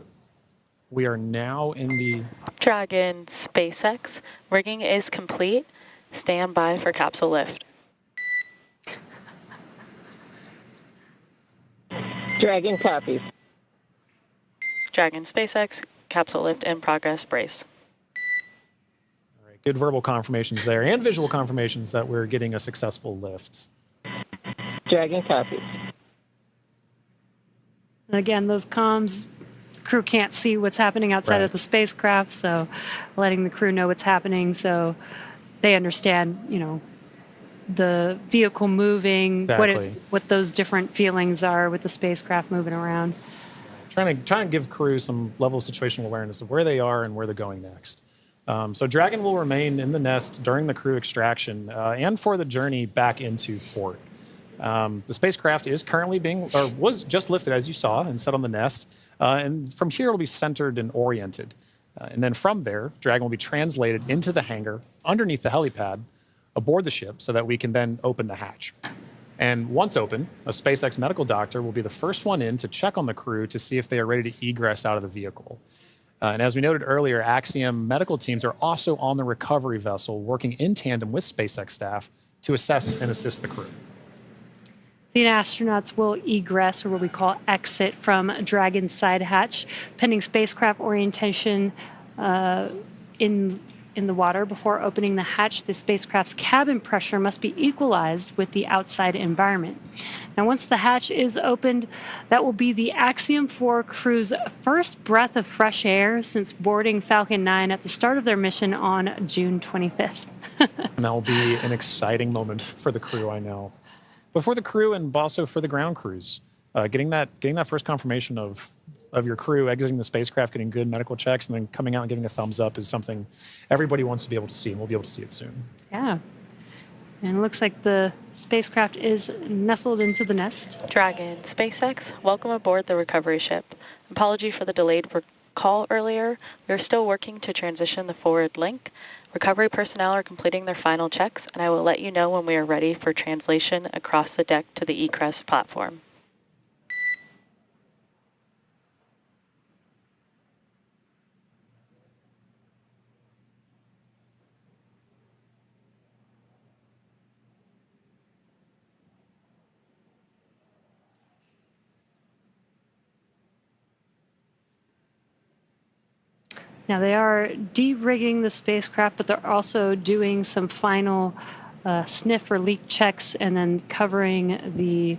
we are now in the Dragon SpaceX. Rigging is complete. Stand by for capsule lift. Dragon copies. Dragon SpaceX. Capsule lift in progress. Brace. good verbal confirmations there and visual confirmations that we're getting a successful lift. Dragon copies. And again, those comms, crew can't see what's happening outside of the spacecraft, so letting the crew know what's happening so they understand, you know, the vehicle moving, what those different feelings are with the spacecraft moving around. Trying to give crew some level of situational awareness of where they are and where they're going next. So Dragon will remain in the nest during the crew extraction and for the journey back into port. The spacecraft is currently was just lifted, as you saw, and set on the nest. And from here, it'll be centered and oriented. And then from there, Dragon will be translated into the hangar underneath the helipad aboard the ship so that we can then open the hatch. And once open, a SpaceX medical doctor will be the first one in to check on the crew to see if they are ready to egress out of the vehicle. And as we noted earlier, Axiom medical teams are also on the recovery vessel, working in tandem with SpaceX staff to assess and assist the crew. The astronauts will egress, or what we call exit, from Dragon's side hatch, pending spacecraft orientation in the water. Before opening the hatch, the spacecraft's cabin pressure must be equalized with the outside environment. Now, once the hatch is opened, that will be the Axiom-4 crew's first breath of fresh air since boarding Falcon 9 at the start of their mission on June 25th. And that will be an exciting moment for the crew, I know. But for the crew and also for the ground crews, getting that first confirmation of your crew exiting the spacecraft, getting good medical checks, and then coming out and giving a thumbs up is something everybody wants to be able to see, and we'll be able to see it soon. Yeah. And it looks like the spacecraft is nestled into the nest. Dragon, SpaceX, welcome aboard the recovery ship. Apology for the delayed call earlier. We are still working to transition the forward link. Recovery personnel are completing their final checks, and I will let you know when we are ready for translation across the deck to the egress platform. Now, they are de-rigging the spacecraft, but they're also doing some final sniff or leak checks and then covering the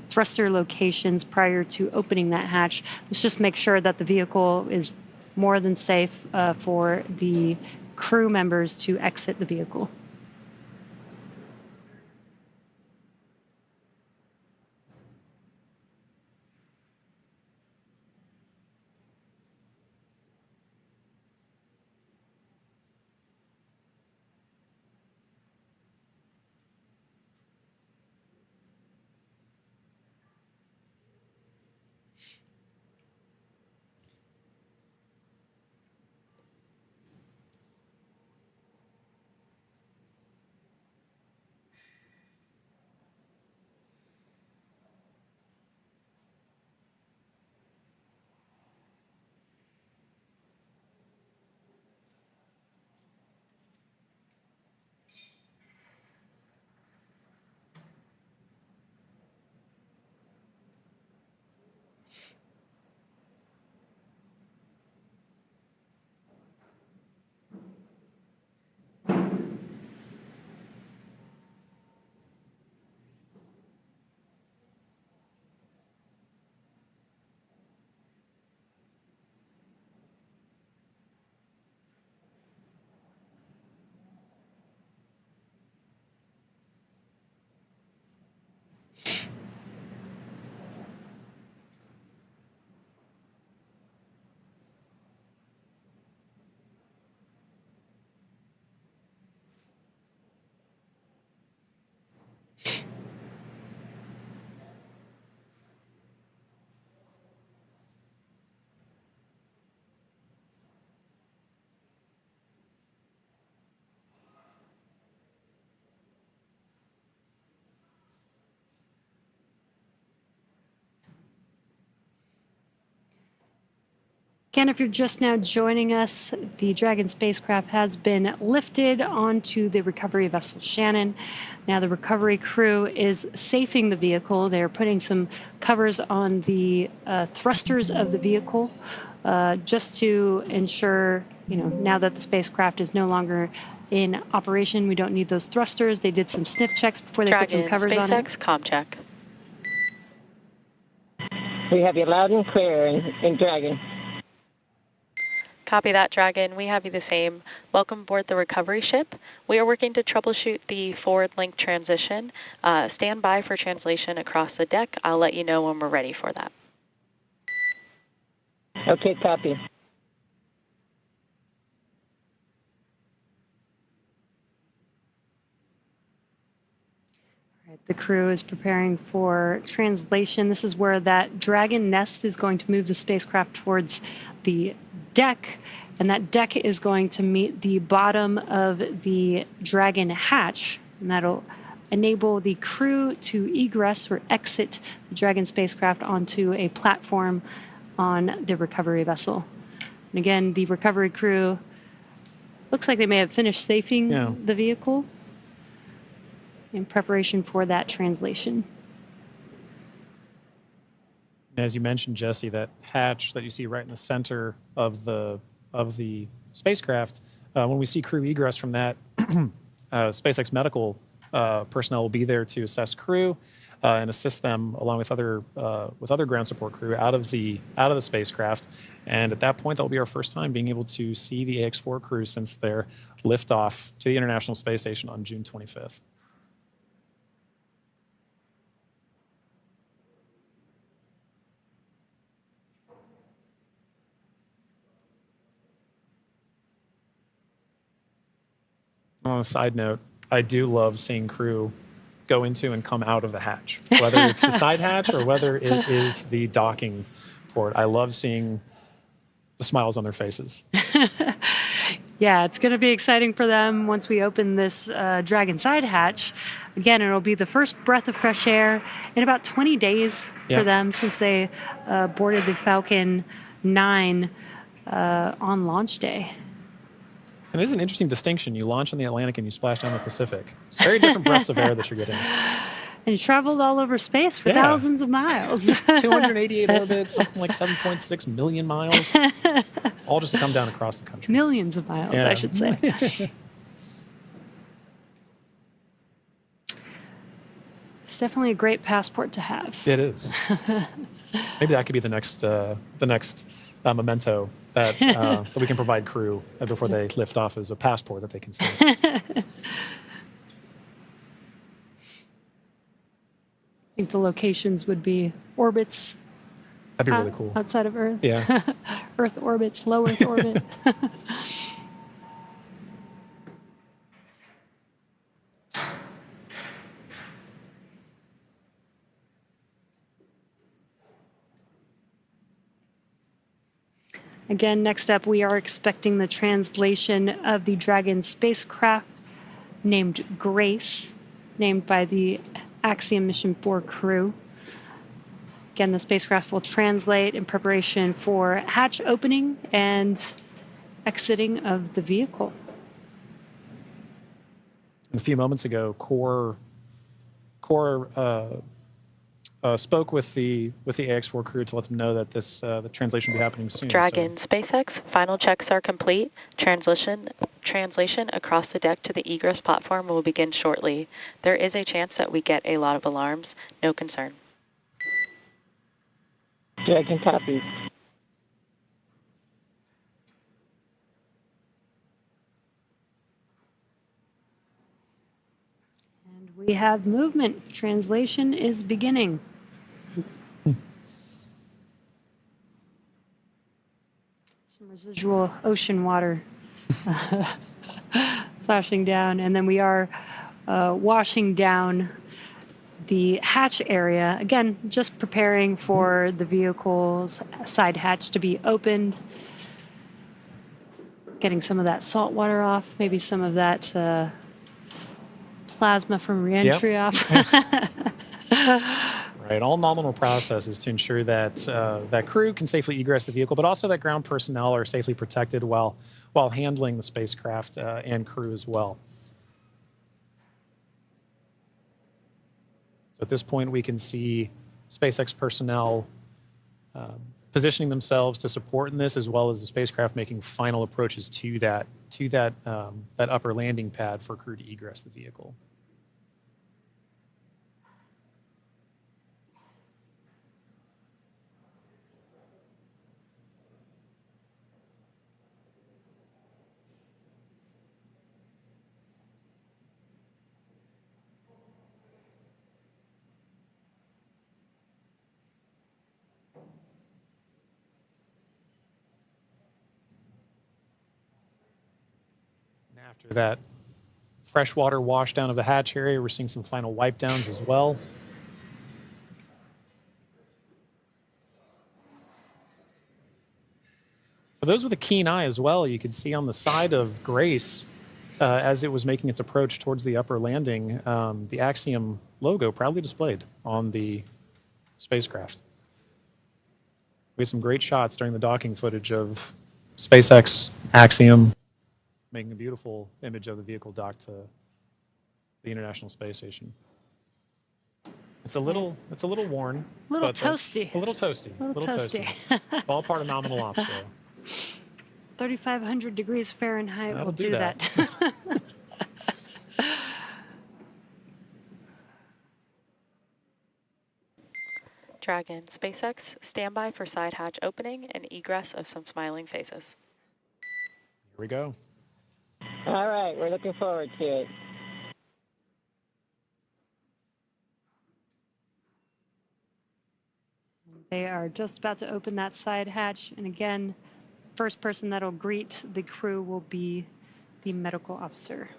thruster locations prior to opening that hatch. Let's just make sure that the vehicle is more than safe for the crew members to exit the vehicle. Again, if you're just now joining us, the Dragon spacecraft has been lifted onto the recovery vessel Shannon. Now the recovery crew is safing the vehicle. They're putting some covers on the thrusters of the vehicle just to ensure, now that the spacecraft is no longer in operation, we don't need those thrusters. They did some sniff checks before they put some covers on it. SpaceX, comm check. We have you loud and clear in Dragon. Copy that, Dragon. We have you the same. Welcome aboard the recovery ship. We are working to troubleshoot the forward link transition. Stand by for translation across the deck. I'll let you know when we're ready for that. Okay, copy. All right, The crew is preparing for translation. This is where that Dragon nest is going to move the spacecraft towards the deck, and that deck is going to meet the bottom of the Dragon hatch, and that'll enable the crew to egress or exit the Dragon spacecraft onto a platform on the recovery vessel. And again, the recovery crew looks like they may have finished safing the vehicle in preparation for that translation. As you mentioned, Jesse, that hatch that you see right in the center of the spacecraft, when we see crew egress from that, SpaceX medical personnel will be there to assess crew and assist them along with other ground support crew out of the spacecraft. And at that point, that will be our first time being able to see the Ax-4 crew since their liftoff to the International Space Station on June 25th. On a side note, I do love seeing crew go into and come out of the hatch, whether it's the side hatch or whether it is the docking port. I love seeing the smiles on their faces. Yeah, it's going to be exciting for them once we open this Dragon side hatch. Again, it'll be the first breath of fresh air in about 20 days for them since they boarded the Falcon 9 on launch day. And it is an interesting distinction. You launch in the Atlantic and you splash down the Pacific. It's very different breaths of air that you're getting. And you traveled all over space for thousands of miles. 288 orbits, something like 7.6 million miles, all just to come down across the country. Millions of miles, I should say. It's definitely a great passport to have. It is. Maybe that could be the next memento that we can provide crew before they lift off as a passport that they can see. I think the locations would be orbits. That'd be really cool. Outside of Earth. Yeah. Earth orbits, low Earth orbit. Again, next up, we are expecting the translation of the Dragon spacecraft named Grace, named by the Axiom Mission 4 crew. Again, the spacecraft will translate in preparation for hatch opening and exiting of the vehicle. A few moments ago, Core spoke with the Ax-4 crew to let them know that the translation will be happening soon. Dragon, SpaceX, final checks are complete. Translation across the deck to the egress platform will begin shortly. There is a chance that we get a lot of alarms. No concern. Dragon copies. And we have movement. Translation is beginning. Some residual ocean water splashing down, and then we are washing down the hatch area. Again, just preparing for the vehicle's side hatch to be opened. Getting some of that salt water off, maybe some of that plasma from reentry off. Right, all nominal processes to ensure that that crew can safely egress the vehicle, but also that ground personnel are safely protected while handling the spacecraft and crew as well. So at this point, we can see SpaceX personnel positioning themselves to support in this, as well as the spacecraft making final approaches to that upper landing pad for crew to egress the vehicle. After that freshwater washdown of the hatch area. We're seeing some final wipe downs as well. For those with a keen eye as well, you can see on the side of Grace, as it was making its approach towards the upper landing, the Axiom logo proudly displayed on the spacecraft. We had some great shots during the docking footage of SpaceX Axiom making a beautiful image of the vehicle docked to the International Space Station. It's a little worn, A little but toasty. a little toasty. A little toasty. All part of nominal ops, though. 3,500 degrees Fahrenheit That'll will do do that. that. Dragon, SpaceX, standby for side hatch opening and egress of some smiling faces. Here we go. All right, we're looking forward to it. They are just about to open that side hatch. And again, first person that'll greet the crew will be the medical officer.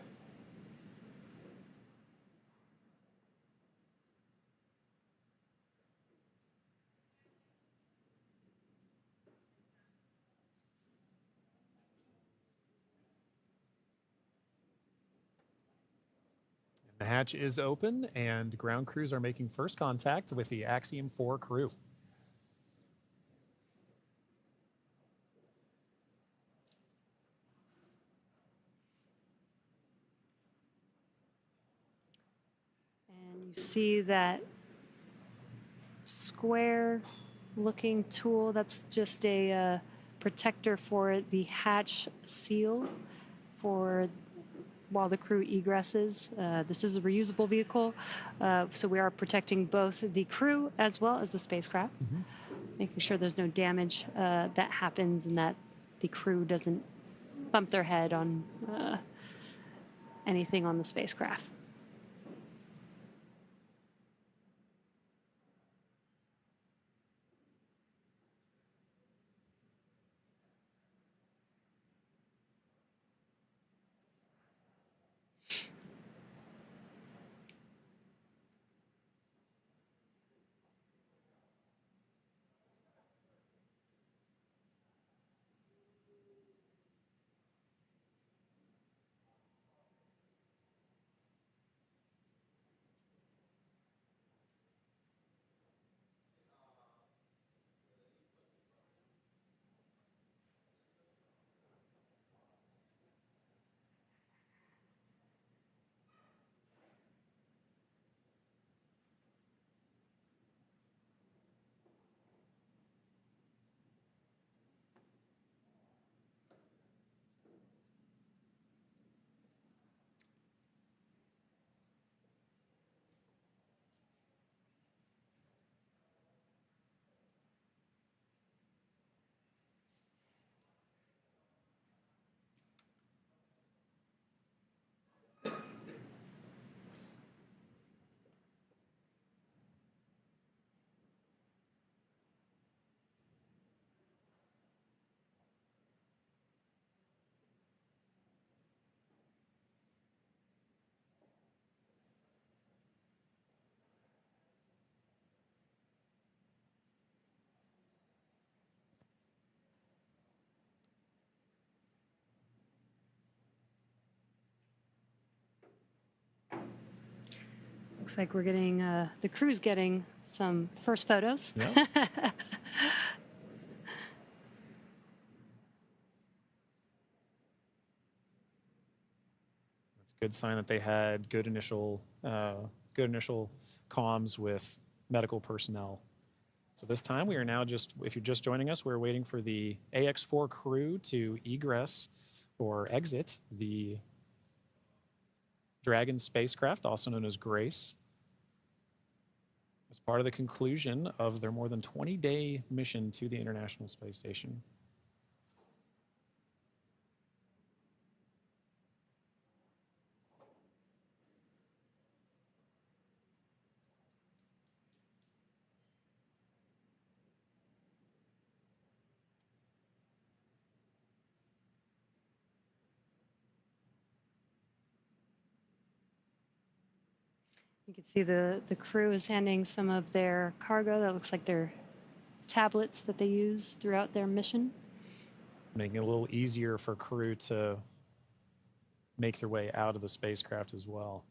The hatch is open, and ground crews are making first contact with the Axiom 4 crew. And you see that square looking tool, that's just a protector for the hatch seal for while the crew egresses. This is a reusable vehicle, so we are protecting both the crew as well as the spacecraft, making sure there's no damage that happens and that the crew doesn't bump their head on anything on the spacecraft. Looks like we're getting, the crew's getting some first photos. Yep. That's a good sign that they had good initial comms with medical personnel. So this time we are now just, if you're just joining us, we're waiting for the Ax-4 crew to egress or exit the Dragon spacecraft, also known as Grace, as part of the conclusion of their more than 20-day mission to the International Space Station. You can see the crew is handing some of their cargo. That looks like their tablets that they use throughout their mission. Making it a little easier for crew to make their way out of the spacecraft as well.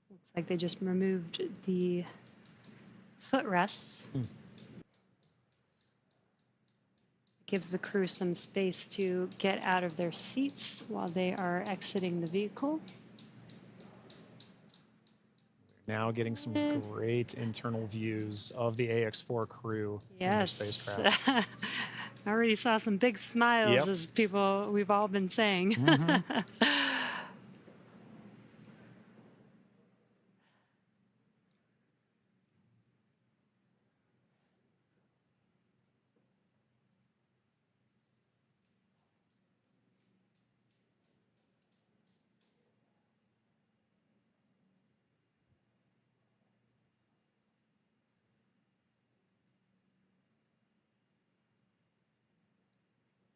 Looks like they just removed the footrests. Gives the crew some space to get out of their seats while they are exiting the vehicle. Now getting some great internal views of the Ax-4 crew in their Yes. spacecraft. I already saw some big smiles, Yep. as people we've all been saying.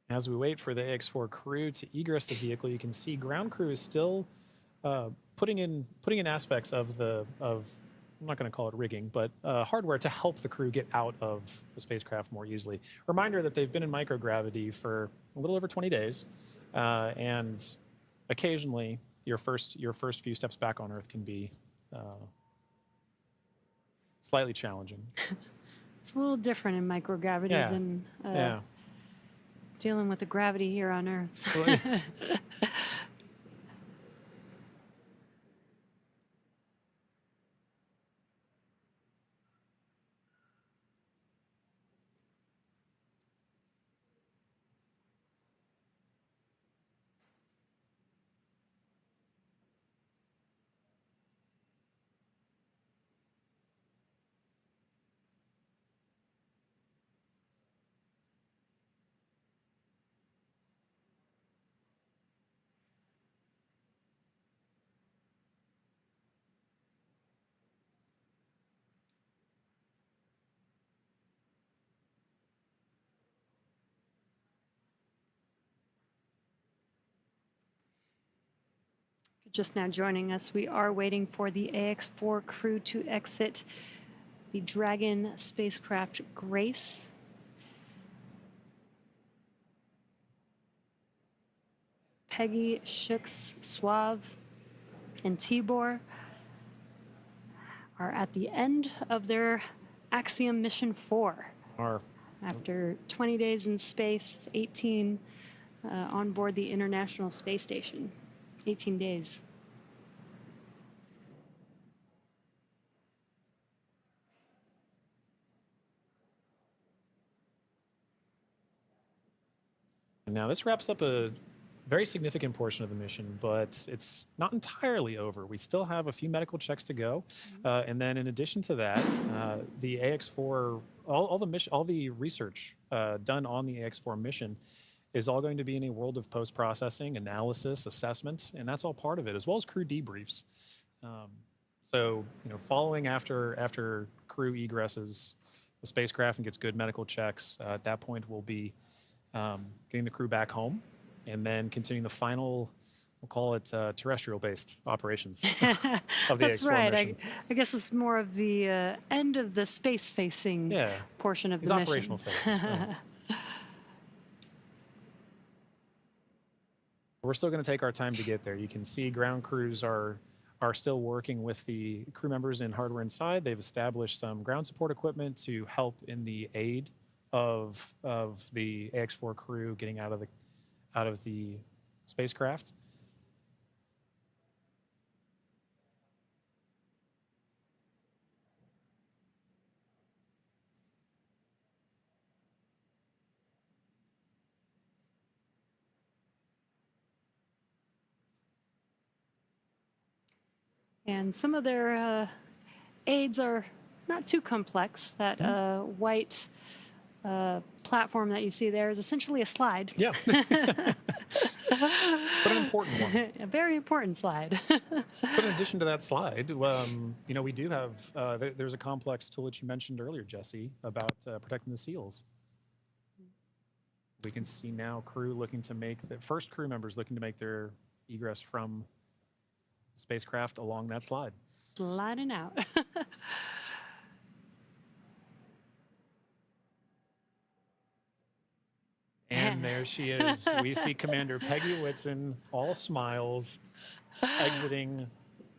As we wait for the Ax-4 crew to egress the vehicle, you can see ground crew is still putting in aspects of I'm not going to call it rigging, but hardware to help the crew get out of the spacecraft more easily. Reminder that they've been in microgravity for a little over 20 days, and occasionally your first few steps back on Earth can be slightly challenging. It's a little different in microgravity Yeah. than Yeah. dealing with the gravity here on Earth. Just now joining us, we are waiting for the Ax-4 crew to exit the Dragon spacecraft Grace. Peggy, Shooks, Suave, and Tibor are at the end of their Axiom Mission 4. After 20 days in space, 18 on board the International Space Station. 18 days. And now this wraps up a very significant portion of the mission, but it's not entirely over. We still have a few medical checks to go, and then in addition to that, the Ax-4, all the research done on the Ax-4 mission is all going to be in a world of post-processing, analysis, assessment, and that's all part of it, as well as crew debriefs. So, following after crew egresses the spacecraft and gets good medical checks, at that point we'll be getting the crew back home, and then continuing the final, we'll call it terrestrial-based operations of the That's Ax-4 right. mission. I guess it's more of the end of the space-facing portion of These the operational mission. phases. Right. We're still going to take our time to get there. You can see ground crews are still working with the crew members and hardware inside. They've established some ground support equipment to help in the aid of the Ax-4 crew getting out of the spacecraft. And some of their aides are not too complex. That white platform that you see there is essentially a slide. Yeah. But an important one. A very important slide. But in addition to that slide, we do have, there's a complex tool that you mentioned earlier, Jesse, about protecting the seals. We can see now first crew members looking to make their egress from the spacecraft along that slide. Sliding out. And there she is. We see Commander Peggy Whitson, all smiles, exiting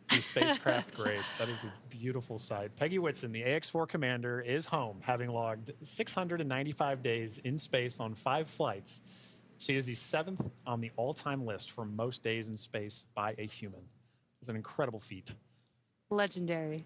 the spacecraft Grace. That is a beautiful sight. Peggy Whitson, the Ax-4 commander, is home, having logged 695 days in space on 5 flights. She is the 7th on the all-time list for most days in space by a human. It's an incredible feat. Legendary.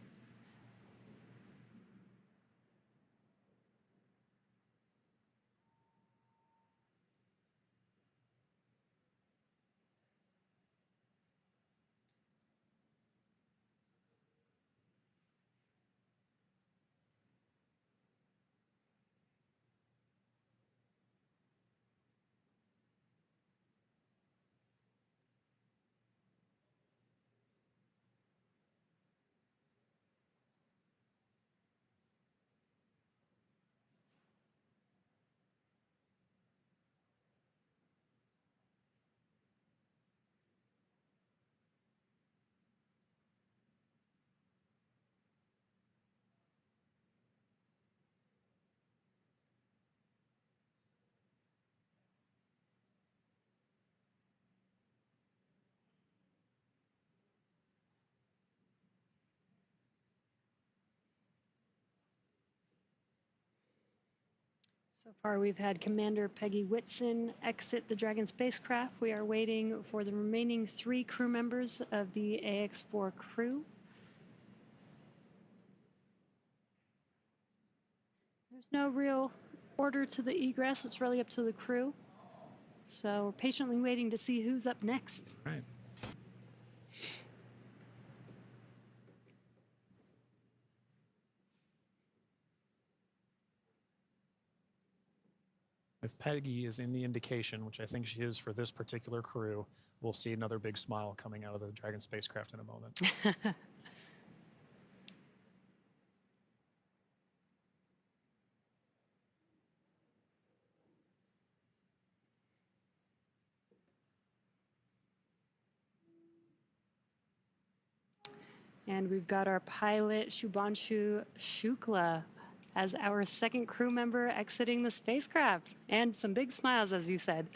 So far, we've had Commander Peggy Whitson exit the Dragon spacecraft. We are waiting for the remaining 3 crew members of the Ax-4 crew. There's no real order to the egress. It's really up to the crew. So we're patiently waiting to see who's up next. Right. If Peggy is in the indication, which I think she is for this particular crew, we'll see another big smile coming out of the Dragon spacecraft in a moment. And we've got our pilot, Shubhanshu Shukla, as our second crew member exiting the spacecraft. And some big smiles, as you said.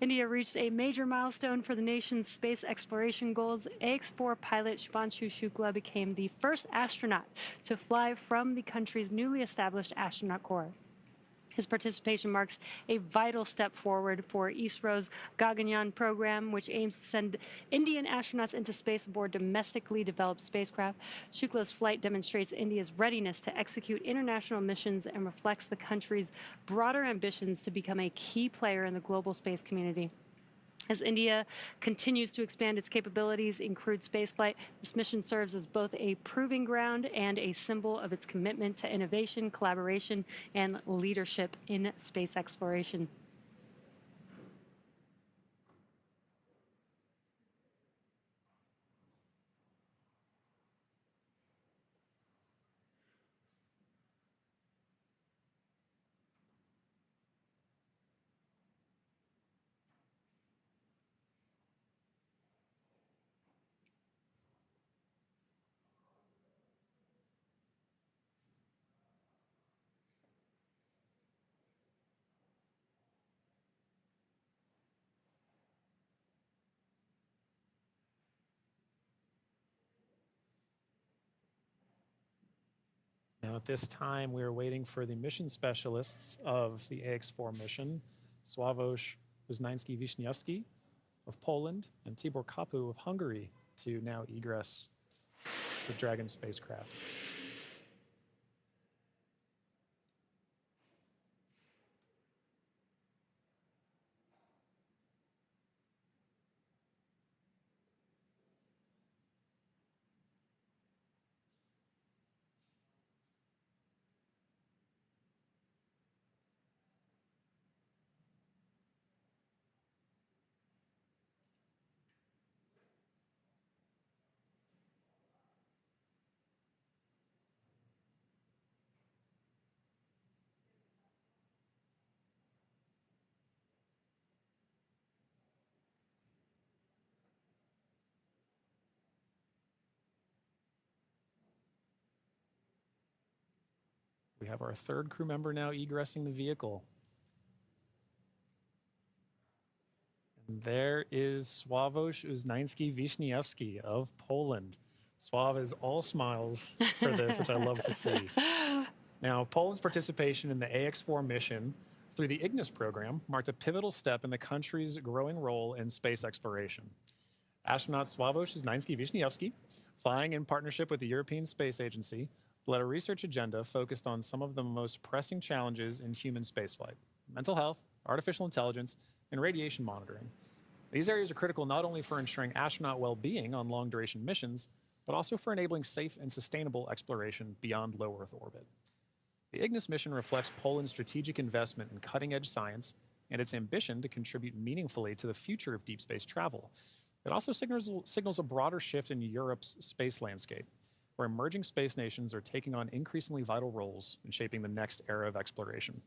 India reached a major milestone for the nation's space exploration goals. Ax-4 pilot Shubhanshu Shukla became the first astronaut to fly from the country's newly established astronaut corps. His participation marks a vital step forward for ISRO's Gaganyaan program, which aims to send Indian astronauts into space aboard domestically developed spacecraft. Shukla's flight demonstrates India's readiness to execute international missions and reflects the country's broader ambitions to become a key player in the global space community. As India continues to expand its capabilities in crewed spaceflight, this mission serves as both a proving ground and a symbol of its commitment to innovation, collaboration, and leadership in space exploration. Now, at this time, we are waiting for the mission specialists of the Ax-4 mission, Sławomir Wisniewski of Poland and Tibor Kapu of Hungary, to now egress the Dragon spacecraft. have our third crew member now egressing the vehicle. And there is Sławomir Uznański-Wiśniewski of Poland. Sław is all smiles for this, which I love to see. Now, Poland's participation in the Ax-4 mission through the Ignis program marked a pivotal step in the country's growing role in space exploration. Astronaut Sławomir Uznański-Wiśniewski, flying in partnership with the European Space Agency, led a research agenda focused on some of the most pressing challenges in human spaceflight: mental health, artificial intelligence, and radiation monitoring. These areas are critical not only for ensuring astronaut well-being on long-duration missions, but also for enabling safe and sustainable exploration beyond low Earth orbit. The Ignis mission reflects Poland's strategic investment in cutting-edge science and its ambition to contribute meaningfully to the future of deep space travel. It also signals a broader shift in Europe's space landscape, where emerging space nations are taking on increasingly vital roles in shaping the next era of exploration.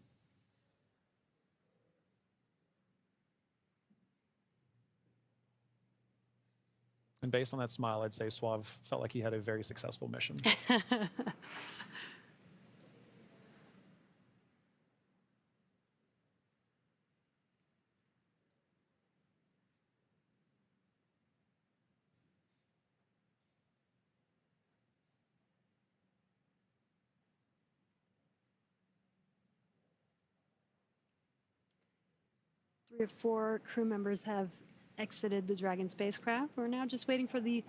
And based on that smile, I'd say Sław felt like he had a very successful mission. Three of four crew members have exited the Dragon spacecraft. We're now just waiting for the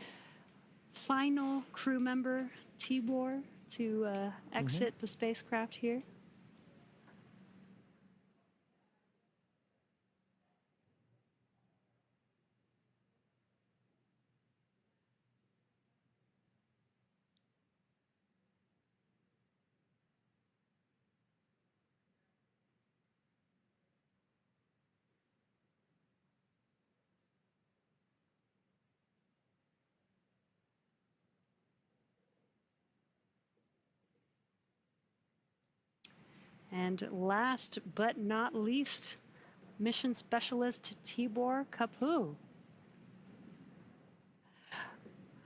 final crew member, Tibor, to exit the spacecraft here. And last but not least, mission specialist Tibor Kapu.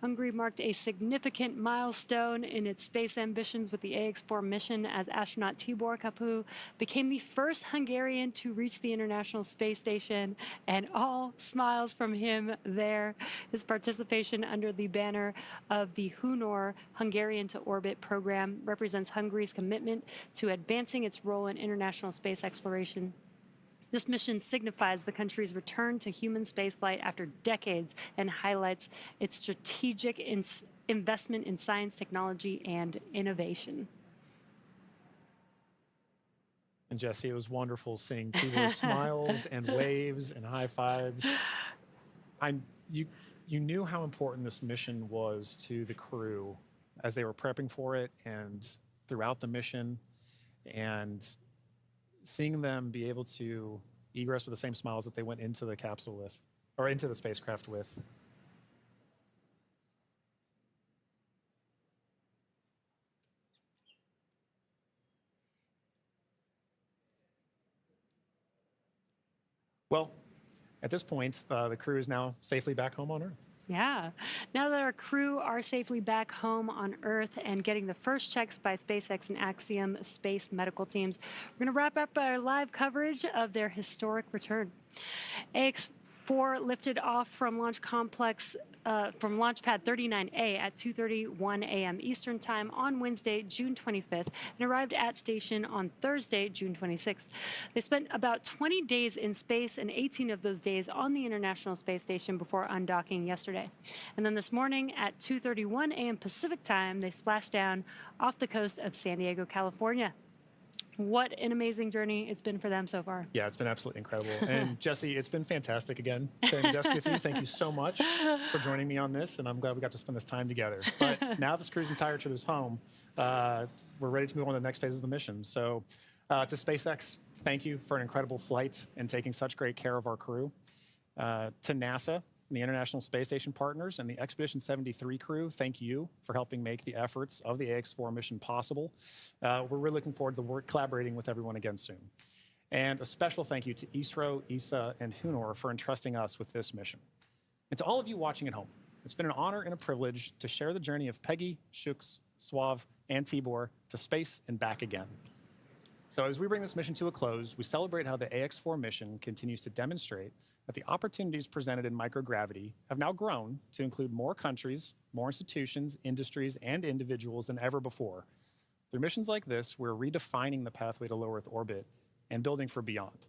Hungary marked a significant milestone in its space ambitions with the Ax-4 mission as astronaut Tibor Kapu became the first Hungarian to reach the International Space Station, and all smiles from him there. His participation under the banner of the Hunor Hungarian to Orbit program represents Hungary's commitment to advancing its role in international space exploration. This mission signifies the country's return to human spaceflight after decades and highlights its strategic investment in science, technology, and innovation. And Jesse, it was wonderful seeing Tibor's smiles and waves and high fives. You knew how important this mission was to the crew as they were prepping for it and throughout the mission, and seeing them be able to egress with the same smiles that they went into the capsule with, or into the spacecraft with. Well, at this point, the crew is now safely back home on Earth. Yeah. Now that our crew are safely back home on Earth and getting the first checks by SpaceX and Axiom space medical teams, we're going to wrap up our live coverage of their historic return. Ax-4 lifted off from Launch Complex, from Launch Pad 39A at 2:31 a.m. Eastern Time on Wednesday, June 25th, and arrived at station on Thursday, June 26th. They spent about 20 days in space and 18 of those days on the International Space Station before undocking yesterday. And then this morning at 2:31 a.m. Pacific Time, they splashed down off the coast of San Diego, California. What an amazing journey it's been for them so far. Yeah, it's been absolutely incredible. And Jesse, it's been fantastic again sharing the desk with you. Thank you so much for joining me on this, and I'm glad we got to spend this time together. But now this crew's entire trip is home, we're ready to move on to the next phase of the mission. So to SpaceX, thank you for an incredible flight and taking such great care of our crew. To NASA, the International Space Station partners, and the Expedition 73 crew, thank you for helping make the efforts of the Ax-4 mission possible. We're really looking forward to collaborating with everyone again soon. And a special thank you to ISRO, ESA, and Hunor for entrusting us with this mission. And to all of you watching at home, it's been an honor and a privilege to share the journey of Peggy, Shooks, SWAV, and Tibor to space and back again. So as we bring this mission to a close, we celebrate how the Ax-4 mission continues to demonstrate that the opportunities presented in microgravity have now grown to include more countries, more institutions, industries, and individuals than ever before. Through missions like this, we're redefining the pathway to low Earth orbit and building for beyond.